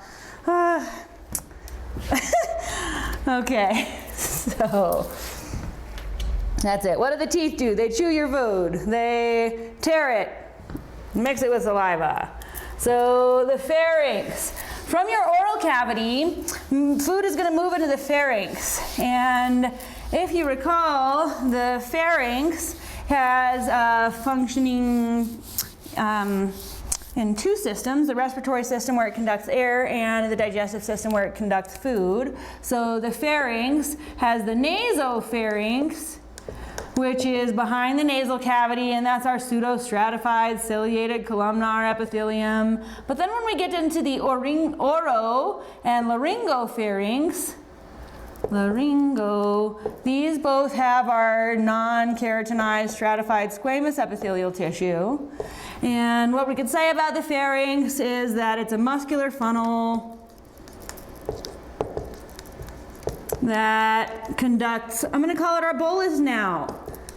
Okay, so that's it. What do the teeth do? They chew your food. They tear it, mix it with saliva. So the pharynx. From your oral cavity, food is going to move into the pharynx. And if you recall, the pharynx has a functioning in two systems, the respiratory system where it conducts air and the digestive system where it conducts food. So the pharynx has the nasopharynx, which is behind the nasal cavity, and that's our pseudostratified ciliated columnar epithelium. But then when we get into the oro and laryngopharynx, these both have our non-keratinized stratified squamous epithelial tissue. And what we could say about the pharynx is that it's a muscular funnel that conducts, I'm going to call it our bolus now.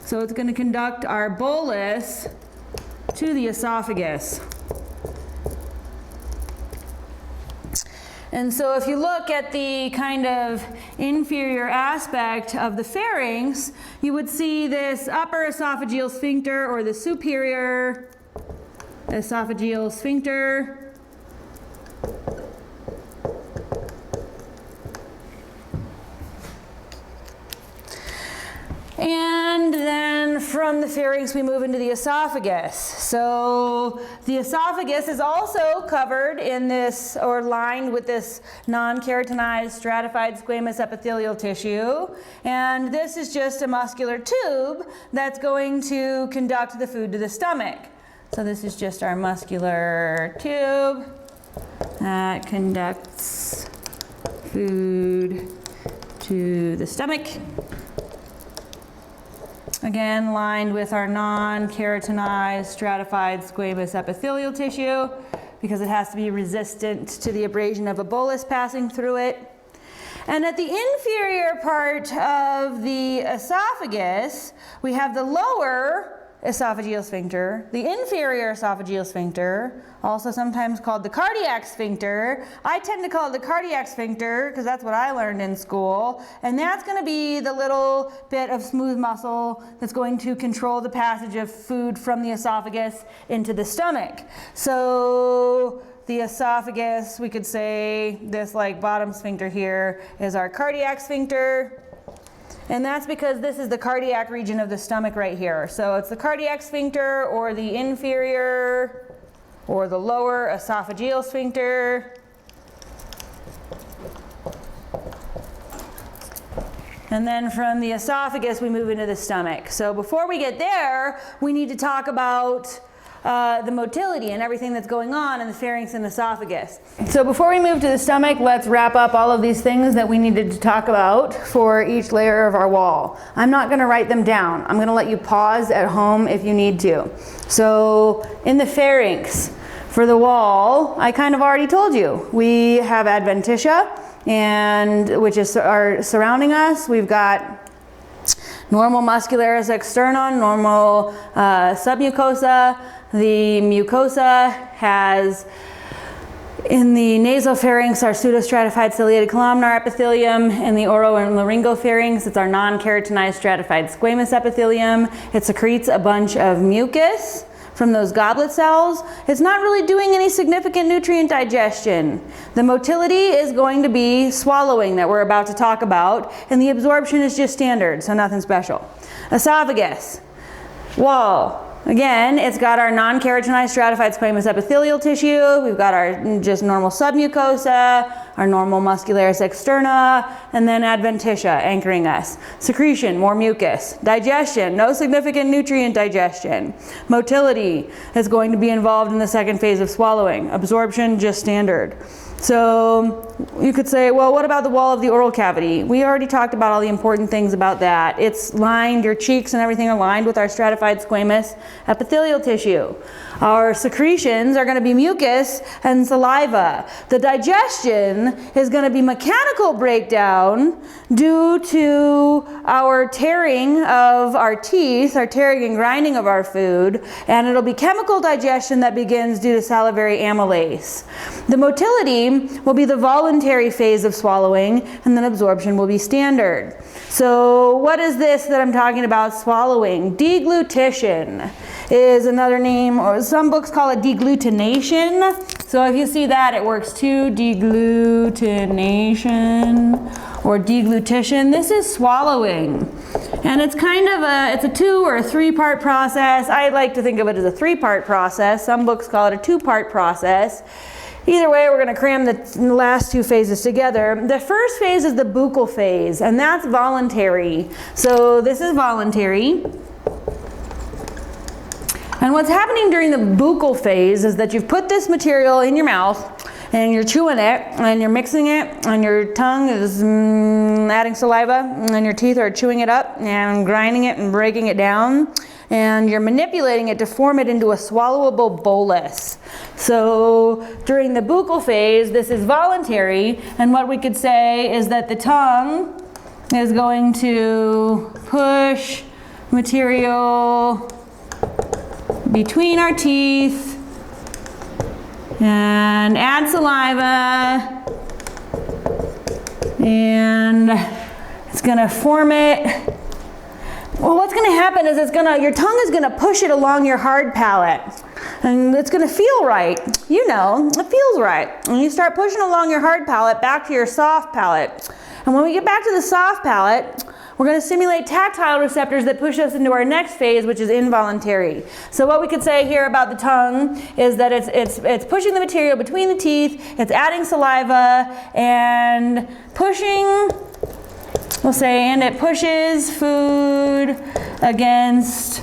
So it's going to conduct our bolus to the esophagus. And so if you look at the kind of inferior aspect of the pharynx, you would see this upper esophageal sphincter or the superior esophageal sphincter. And then from the pharynx we move into the esophagus. So the esophagus is also covered in this, or lined with this non-keratinized stratified squamous epithelial tissue. And this is just a muscular tube that's going to conduct the food to the stomach. So this is just our muscular tube that conducts food to the stomach. Again, lined with our non-keratinized stratified squamous epithelial tissue because it has to be resistant to the abrasion of a bolus passing through it. And at the inferior part of the esophagus, we have the lower esophageal sphincter, the inferior esophageal sphincter, also sometimes called the cardiac sphincter. I tend to call it the cardiac sphincter because that's what I learned in school. And that's going to be the little bit of smooth muscle that's going to control the passage of food from the esophagus into the stomach. So the esophagus, we could say this like bottom sphincter here is our cardiac sphincter. And that's because this is the cardiac region of the stomach right here. So it's the cardiac sphincter or the inferior or the lower esophageal sphincter. And then from the esophagus, we move into the stomach. So before we get there, we need to talk about the motility and everything that's going on in the pharynx and esophagus. So before we move to the stomach, let's wrap up all of these things that we needed to talk about for each layer of our wall. I'm not going to write them down. I'm going to let you pause at home if you need to. So in the pharynx, for the wall, I kind of already told you. We have adventitia, and which is surrounding us. We've got normal muscularis externa, normal submucosa. The mucosa has, in the nasopharynx, our pseudostratified ciliated columnar epithelium. In the oro and laryngopharynx, it's our non-keratinized stratified squamous epithelium. It secretes a bunch of mucus from those goblet cells. It's not really doing any significant nutrient digestion. The motility is going to be swallowing that we're about to talk about, and the absorption is just standard, so nothing special. Esophagus, wall. Again, it's got our non-keratinized stratified squamous epithelial tissue. We've got our just normal submucosa, our normal muscularis externa, and then adventitia anchoring us. Secretion, more mucus. Digestion, no significant nutrient digestion. Motility is going to be involved in the second phase of swallowing. Absorption, just standard. So you could say, well, what about the wall of the oral cavity? We already talked about all the important things about that. It's lined, your cheeks and everything are lined with our stratified squamous epithelial tissue. Our secretions are going to be mucus and saliva. The digestion is going to be mechanical breakdown due to our tearing of our teeth, our tearing and grinding of our food, and it'll be chemical digestion that begins due to salivary amylase. The motility will be the voluntary phase of swallowing, and then absorption will be standard. So what is this that I'm talking about swallowing? Deglutition is another name, or some books call it deglutination. So if you see that, it works too. Deglutination or deglutition. This is swallowing. And it's kind of it's a 2 or a 3-part process. I like to think of it as a 3-part process. Some books call it a 2-part process. Either way, we're going to cram the last 2 phases together. The first phase is the buccal phase, and that's voluntary. So this is voluntary. And what's happening during the buccal phase is that you've put this material in your mouth, and you're chewing it, and you're mixing it, and your tongue is adding saliva, and your teeth are chewing it up, and grinding it and breaking it down. And you're manipulating it to form it into a swallowable bolus. So during the buccal phase, this is voluntary, and what we could say is that the tongue is going to push material between our teeth and add saliva, and it's going to form it. Well, what's going to happen is your tongue is going to push it along your hard palate, and it's going to feel right. You know, it feels right. And you start pushing along your hard palate back to your soft palate. And when we get back to the soft palate, we're going to stimulate tactile receptors that push us into our next phase, which is involuntary. So what we could say here about the tongue is that it's pushing the material between the teeth, it's adding saliva, and pushing. We'll say, and it pushes food against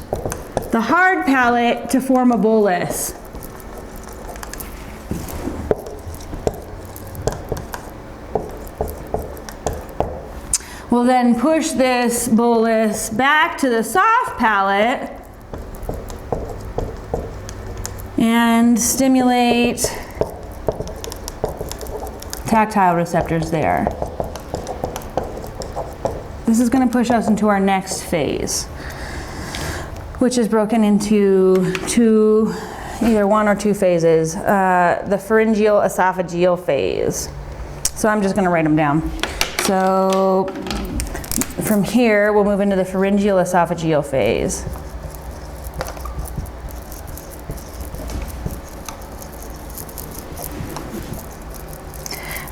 the hard palate to form a bolus. We'll then push this bolus back to the soft palate and stimulate tactile receptors there. This is going to push us into our next phase. which is broken into either one or two phases. The pharyngeal esophageal phase. So I'm just going to write them down. So from here, we'll move into the pharyngeal esophageal phase.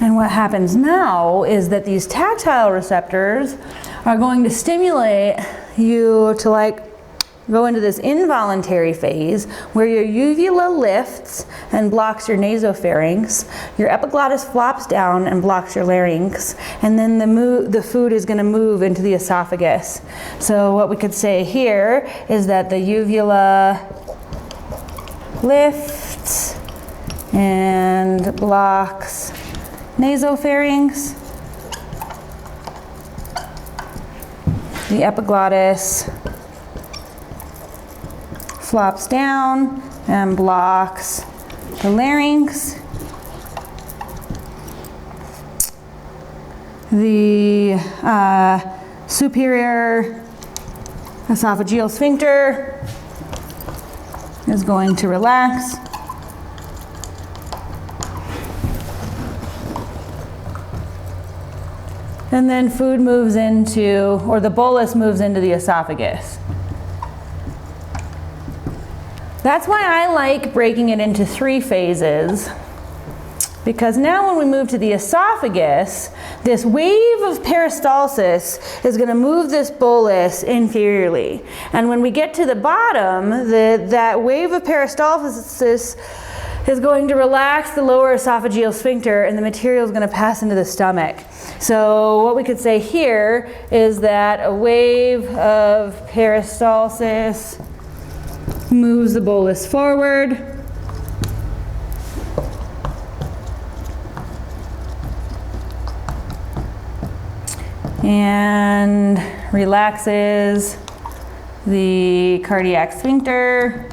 And what happens now is that these tactile receptors are going to stimulate you to like go into this involuntary phase where your uvula lifts and blocks your nasopharynx, your epiglottis flops down and blocks your larynx, and then the food is going to move into the esophagus. So what we could say here is that the uvula lifts and blocks nasopharynx, the epiglottis flops down and blocks the larynx, the superior esophageal sphincter is going to relax. And then food moves into, or the bolus moves into the esophagus. That's why I like breaking it into 3 phases, because now when we move to the esophagus, this wave of peristalsis is going to move this bolus inferiorly. And when we get to the bottom, that wave of peristalsis is going to relax the lower esophageal sphincter, and the material is going to pass into the stomach. So what we could say here is that a wave of peristalsis moves the bolus forward, and relaxes the cardiac sphincter,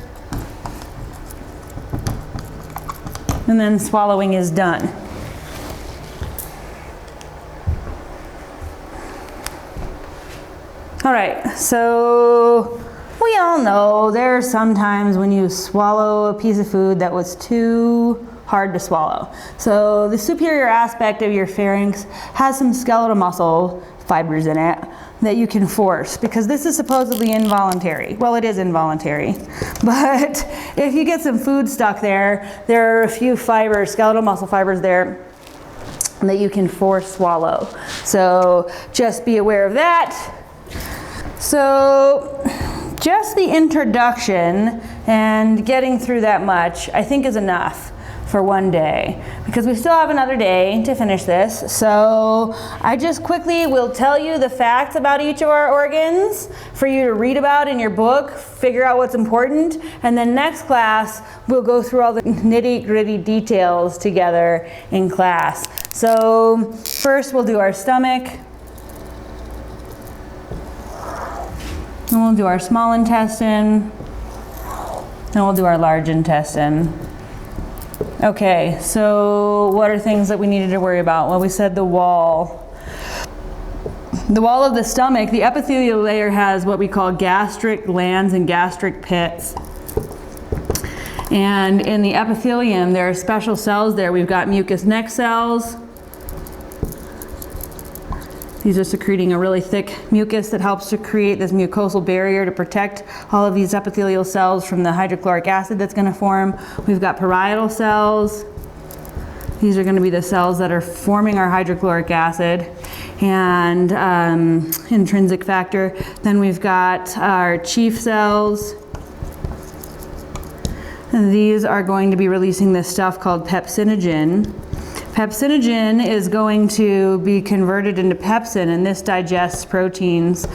and then swallowing is done. All right, so we all know there are some times when you swallow a piece of food that was too hard to swallow. So the superior aspect of your pharynx has some skeletal muscle fibers in it that you can force, because this is supposedly involuntary. Well, it is involuntary, but if you get some food stuck there, there are a few fibers, skeletal muscle fibers there that you can force swallow. So just be aware of that. So just the introduction and getting through that much, I think, is enough for one day, because we still have another day to finish this. So I just quickly will tell you the facts about each of our organs for you to read about in your book, figure out what's important, and then next class we'll go through all the nitty-gritty details together in class. So first we'll do our stomach, and we'll do our small intestine, and we'll do our large intestine. Okay, so what are things that we needed to worry about? Well, we said the wall. The wall of the stomach, the epithelial layer has what we call gastric glands and gastric pits. And in the epithelium, there are special cells there. We've got mucous neck cells. These are secreting a really thick mucus that helps to create this mucosal barrier to protect all of these epithelial cells from the hydrochloric acid that's going to form. We've got parietal cells. These are going to be the cells that are forming our hydrochloric acid and intrinsic factor. Then we've got our chief cells. And these are going to be releasing this stuff called pepsinogen. Pepsinogen is going to be converted into pepsin, and this digests proteins.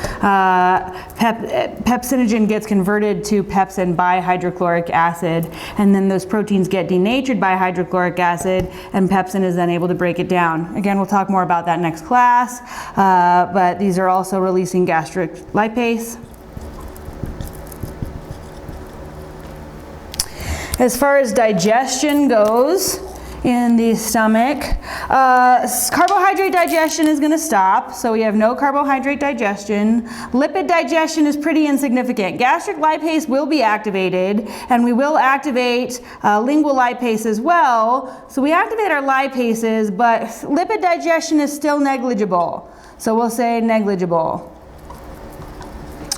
Pepsinogen gets converted to pepsin by hydrochloric acid, and then those proteins get denatured by hydrochloric acid, and pepsin is then able to break it down. Again, we'll talk more about that next class, but these are also releasing gastric lipase. As far as digestion goes, in the stomach. Carbohydrate digestion is going to stop, so we have no carbohydrate digestion. Lipid digestion is pretty insignificant. Gastric lipase will be activated, and we will activate lingual lipase as well. So we activate our lipases, but lipid digestion is still negligible. So we'll say negligible.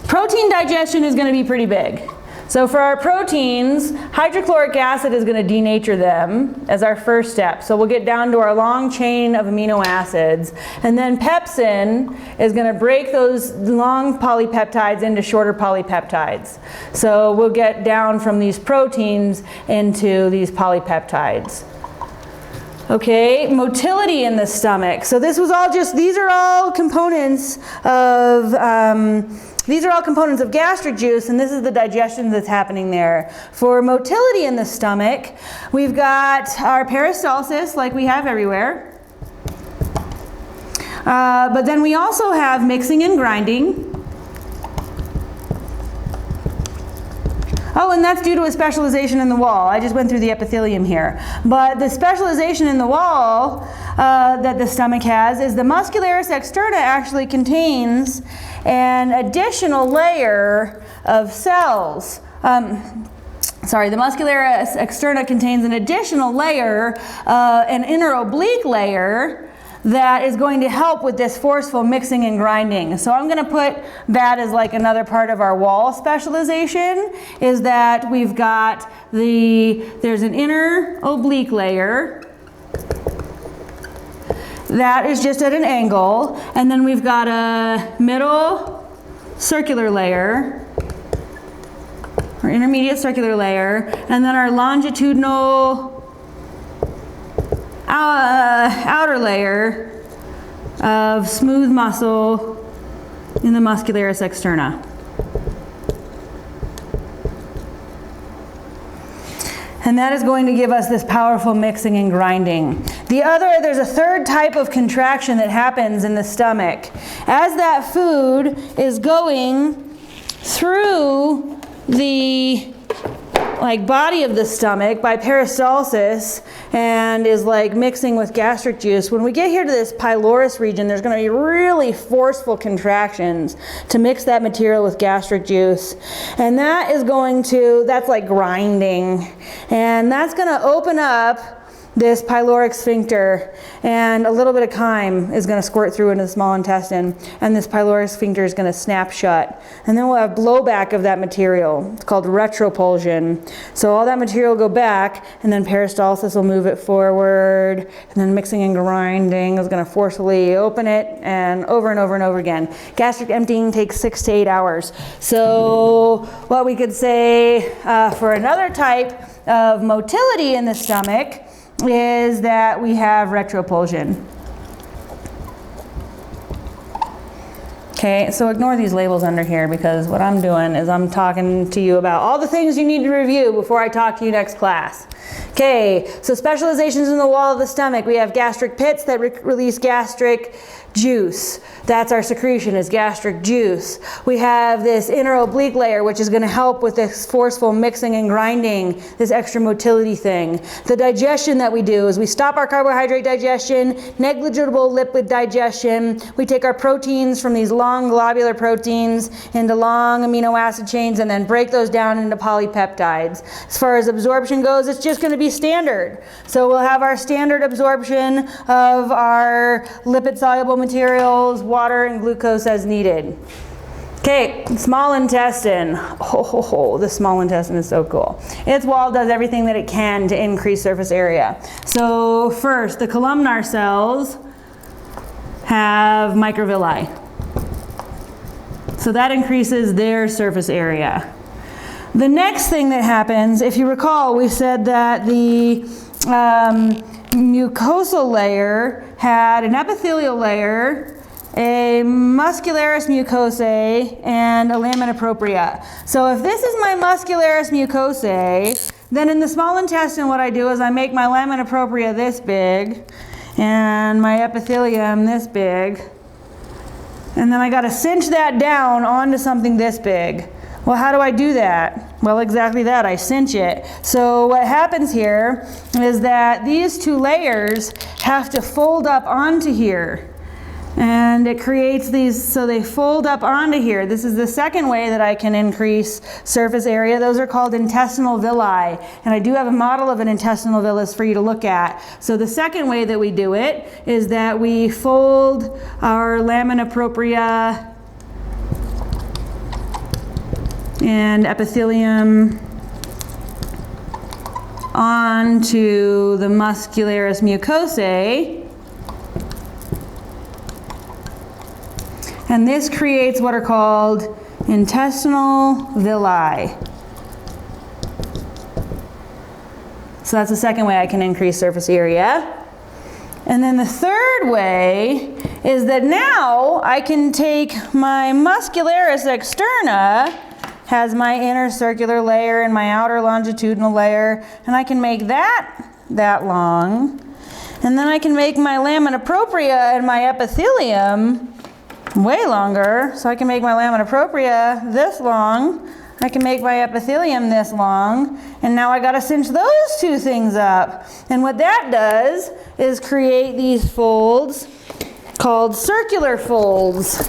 Protein digestion is going to be pretty big. So for our proteins, hydrochloric acid is going to denature them as our first step. So we'll get down to our long chain of amino acids. And then pepsin is going to break those long polypeptides into shorter polypeptides. So we'll get down from these proteins into these polypeptides. Okay, motility in the stomach. So this was all just, these are all components of gastric juice, and this is the digestion that's happening there. For motility in the stomach, we've got our peristalsis, like we have everywhere. But then we also have mixing and grinding. Oh, and that's due to a specialization in the wall. I just went through the epithelium here. But the specialization in the wall that the stomach has is the muscularis externa actually contains an additional layer of cells. The muscularis externa contains an additional layer, an inner oblique layer, that is going to help with this forceful mixing and grinding. So I'm going to put that as like another part of our wall specialization, is that we've got there's an inner oblique layer that is just at an angle, and then we've got a middle circular layer, or intermediate circular layer, and then our longitudinal outer layer of smooth muscle in the muscularis externa. And that is going to give us this powerful mixing and grinding. There's a third type of contraction that happens in the stomach. As that food is going through the body of the stomach by peristalsis and is mixing with gastric juice, when we get here to this pylorus region, there's going to be really forceful contractions to mix that material with gastric juice, and that's like grinding, and that's going to open up this pyloric sphincter, and a little bit of chyme is going to squirt through into the small intestine, and this pyloric sphincter is going to snap shut. And then we'll have blowback of that material. It's called retropulsion. So all that material will go back, and then peristalsis will move it forward, and then mixing and grinding is going to forcefully open it, and over and over and over again. Gastric emptying takes 6 to 8 hours. So what we could say for another type of motility in the stomach is that we have retropulsion. Okay, so ignore these labels under here, because what I'm doing is I'm talking to you about all the things you need to review before I talk to you next class. Okay, so specializations in the wall of the stomach. We have gastric pits that release gastric juice. That's our secretion, is gastric juice. We have this inner oblique layer, which is going to help with this forceful mixing and grinding, this extra motility thing. The digestion that we do is we stop our carbohydrate digestion, negligible lipid digestion. We take our proteins from these long globular proteins into long amino acid chains and then break those down into polypeptides. As far as absorption goes, it's just going to be standard. So we'll have our standard absorption of our lipid-soluble materials, water, and glucose as needed. Okay, small intestine. The small intestine is so cool. Its wall does everything that it can to increase surface area. So first, the columnar cells have microvilli. So that increases their surface area. The next thing that happens, if you recall, we said that the mucosal layer had an epithelial layer, a muscularis mucosae, and a lamina propria. So if this is my muscularis mucosae, then in the small intestine what I do is I make my lamina propria this big and my epithelium this big, and then I got to cinch that down onto something this big, Well, how do I do that? Well, exactly that, I cinch it. So what happens here is that these two layers have to fold up onto here. And it creates these, so they fold up onto here. This is the second way that I can increase surface area. Those are called intestinal villi. And I do have a model of an intestinal villus for you to look at. So the second way that we do it is that we fold our lamina propria and epithelium onto the muscularis mucosae. And this creates what are called intestinal villi. So that's the second way I can increase surface area. And then the third way is that now I can take my muscularis externa, has my inner circular layer and my outer longitudinal layer, and I can make that long. And then I can make my lamina propria and my epithelium way longer. So I can make my lamina propria this long. I can make my epithelium this long. And now I gotta cinch those two things up. And what that does is create these folds called circular folds.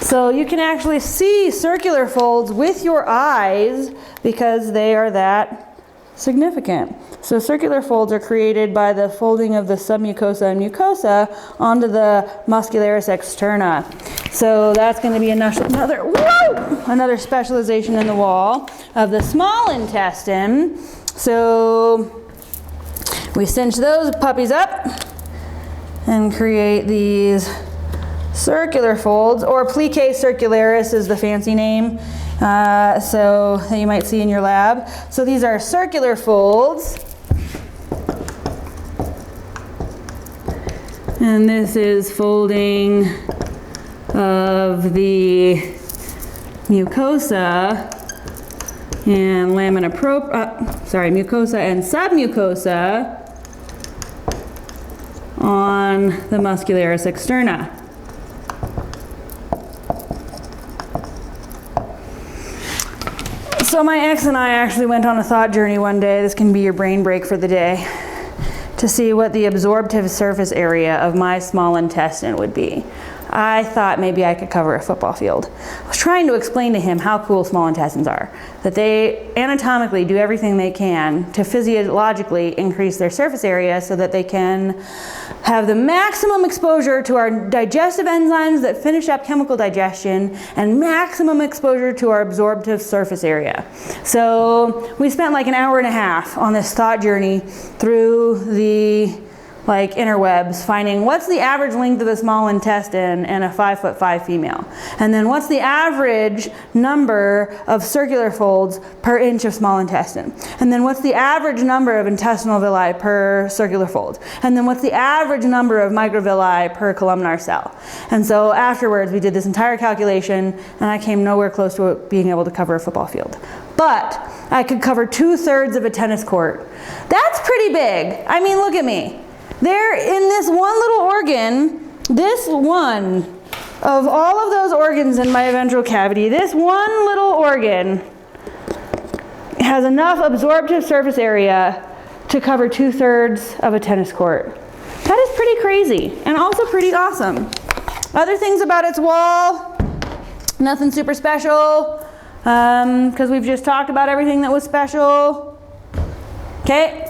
So you can actually see circular folds with your eyes because they are that significant. So circular folds are created by the folding of the submucosa and mucosa onto the muscularis externa. So that's going to be another specialization in the wall of the small intestine. So we cinch those puppies up and create these circular folds, or plicae circularis is the fancy name, so that you might see in your lab. So these are circular folds, and this is folding of the mucosa and mucosa and submucosa on the muscularis externa. So my ex and I actually went on a thought journey one day. This can be your brain break for the day, to see what the absorptive surface area of my small intestine would be. I thought maybe I could cover a football field. I was trying to explain to him how cool small intestines are, that they anatomically do everything they can to physiologically increase their surface area so that they can have the maximum exposure to our digestive enzymes that finish up chemical digestion and maximum exposure to our absorptive surface area. So we spent like an hour and a half on this thought journey through the interwebs, finding what's the average length of a small intestine in a 5'5" female, and then what's the average number of circular folds per inch of small intestine, and then what's the average number of intestinal villi per circular fold, and then what's the average number of microvilli per columnar cell. And so afterwards we did this entire calculation, and I came nowhere close to being able to cover a football field. But I could cover 2/3 of a tennis court. That's pretty big. I mean, look at me. There, in this one little organ, this one of all of those organs in my ventral cavity, this one little organ has enough absorptive surface area to cover 2/3 of a tennis court. That is pretty crazy and also pretty awesome. Other things about its wall, nothing super special, because we've just talked about everything that was special. Okay,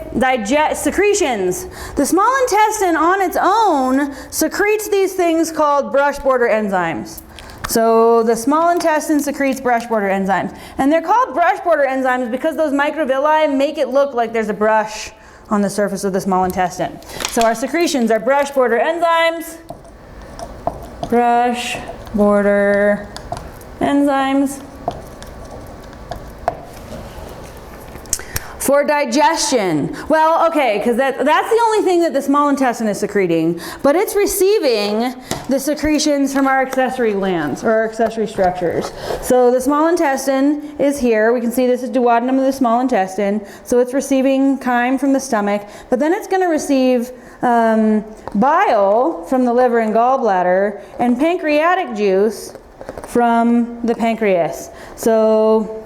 secretions. The small intestine on its own secretes these things called brush border enzymes. So the small intestine secretes brush border enzymes. And they're called brush border enzymes because those microvilli make it look like there's a brush on the surface of the small intestine. So our secretions are brush border enzymes. Brush border enzymes. For digestion, well, okay, because that's the only thing that the small intestine is secreting, but it's receiving the secretions from our accessory glands, or our accessory structures. So the small intestine is here. We can see this is duodenum of the small intestine, so it's receiving chyme from the stomach, but then it's going to receive bile from the liver and gallbladder, and pancreatic juice from the pancreas. So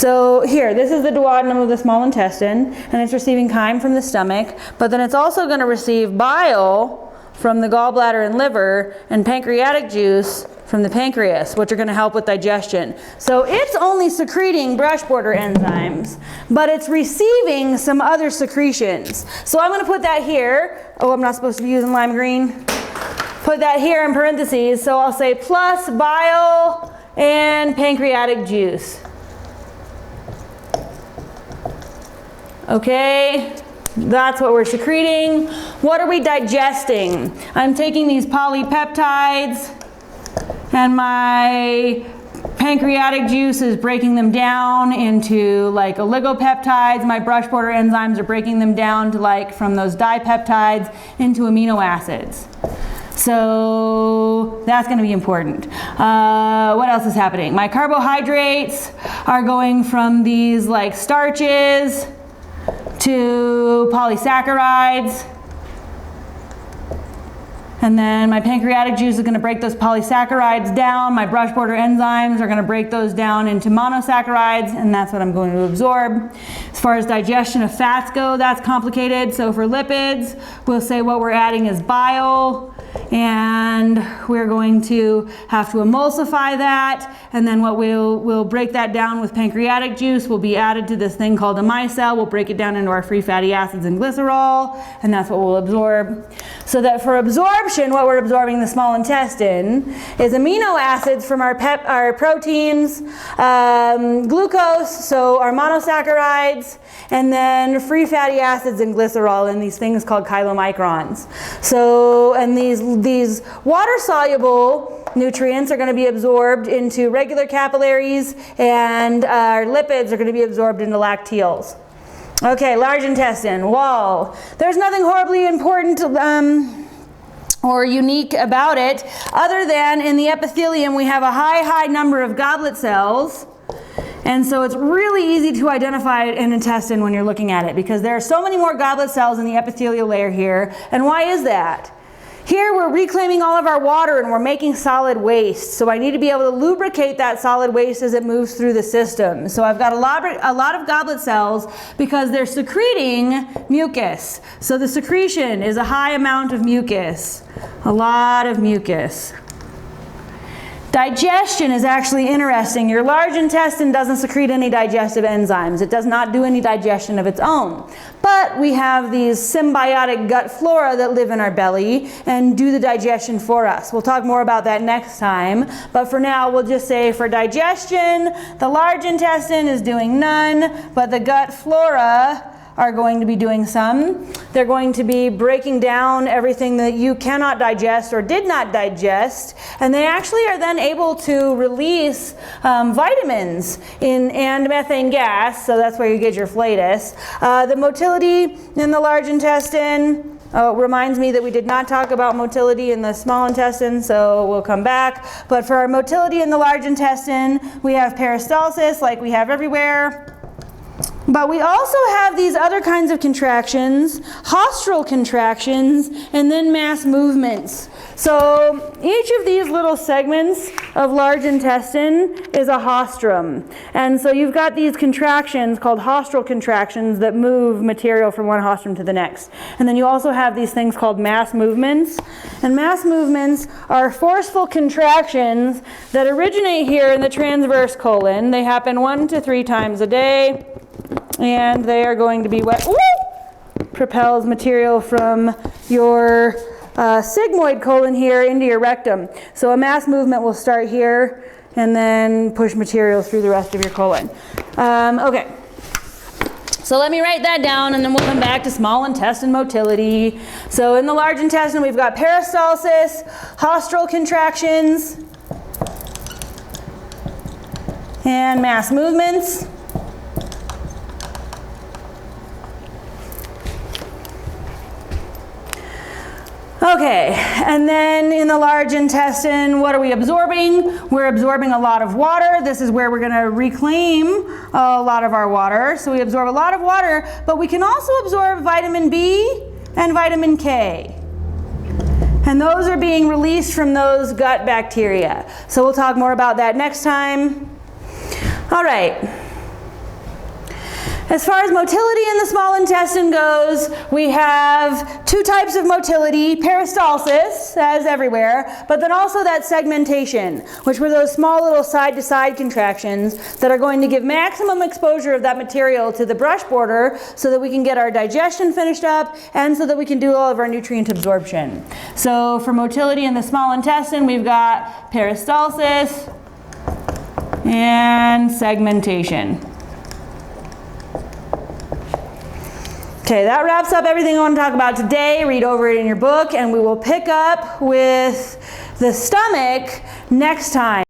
So here, this is the duodenum of the small intestine, and it's receiving chyme from the stomach, but then it's also going to receive bile from the gallbladder and liver, and pancreatic juice from the pancreas, which are going to help with digestion. So it's only secreting brush border enzymes, but it's receiving some other secretions. So I'm going to put that here. Oh, I'm not supposed to be using lime green. Put that here in parentheses. So I'll say plus bile and pancreatic juice. Okay, that's what we're secreting. What are we digesting? I'm taking these polypeptides, and my pancreatic juice is breaking them down into like oligopeptides. My brush border enzymes are breaking them down to like from those dipeptides into amino acids. So that's going to be important. What else is happening? My carbohydrates are going from these like starches to polysaccharides. And then my pancreatic juice is going to break those polysaccharides down. My brush border enzymes are going to break those down into monosaccharides, and that's what I'm going to absorb. As far as digestion of fats go, that's complicated. So for lipids, we'll say what we're adding is bile, and we're going to have to emulsify that, and then what we'll break that down with pancreatic juice will be added to this thing called a micelle. We'll break it down into our free fatty acids and glycerol, and that's what we'll absorb. So that for absorption, what we're absorbing in the small intestine is amino acids from our proteins, glucose, so our monosaccharides, and then free fatty acids and glycerol in these things called chylomicrons. So, and these water-soluble nutrients are going to be absorbed into regular capillaries, and our lipids are going to be absorbed into lacteals. Okay, large intestine, wall. There's nothing horribly important or unique about it, other than in the epithelium we have a high number of goblet cells. And so it's really easy to identify an intestine when you're looking at it, because there are so many more goblet cells in the epithelial layer here. And why is that? Here we're reclaiming all of our water and we're making solid waste. So I need to be able to lubricate that solid waste as it moves through the system. So I've got a lot of goblet cells because they're secreting mucus. So the secretion is a high amount of mucus, a lot of mucus. Digestion is actually interesting. Your large intestine doesn't secrete any digestive enzymes. It does not do any digestion of its own. But we have these symbiotic gut flora that live in our belly and do the digestion for us. We'll talk more about that next time. But for now, we'll just say for digestion, the large intestine is doing none, but the gut flora are going to be doing some. They're going to be breaking down everything that you cannot digest or did not digest, and they actually are then able to release vitamins and methane gas, so that's where you get your flatus. The motility in the large intestine reminds me that we did not talk about motility in the small intestine, so we'll come back. But for our motility in the large intestine, we have peristalsis like we have everywhere. But we also have these other kinds of contractions, haustral contractions, and then mass movements. So each of these little segments of large intestine is a haustrum. And so you've got these contractions called haustral contractions that move material from one haustrum to the next. And then you also have these things called mass movements. And mass movements are forceful contractions that originate here in the transverse colon. They happen 1 to 3 times a day. And they are going to be what propels material from your sigmoid colon here into your rectum. So a mass movement will start here and then push material through the rest of your colon. Okay. So let me write that down, and then we'll come back to small intestine motility. So in the large intestine, we've got peristalsis, haustral contractions, and mass movements. Okay, and then in the large intestine, what are we absorbing? We're absorbing a lot of water. This is where we're going to reclaim a lot of our water. So we absorb a lot of water, but we can also absorb vitamin B and vitamin K. And those are being released from those gut bacteria. So we'll talk more about that next time. All right. As far as motility in the small intestine goes, we have two types of motility, peristalsis, as everywhere, but then also that segmentation, which were those small little side-to-side contractions that are going to give maximum exposure of that material to the brush border so that we can get our digestion finished up and so that we can do all of our nutrient absorption. So for motility in the small intestine, we've got peristalsis and segmentation. Okay, that wraps up everything I want to talk about today. Read over it in your book, and we will pick up with the stomach next time.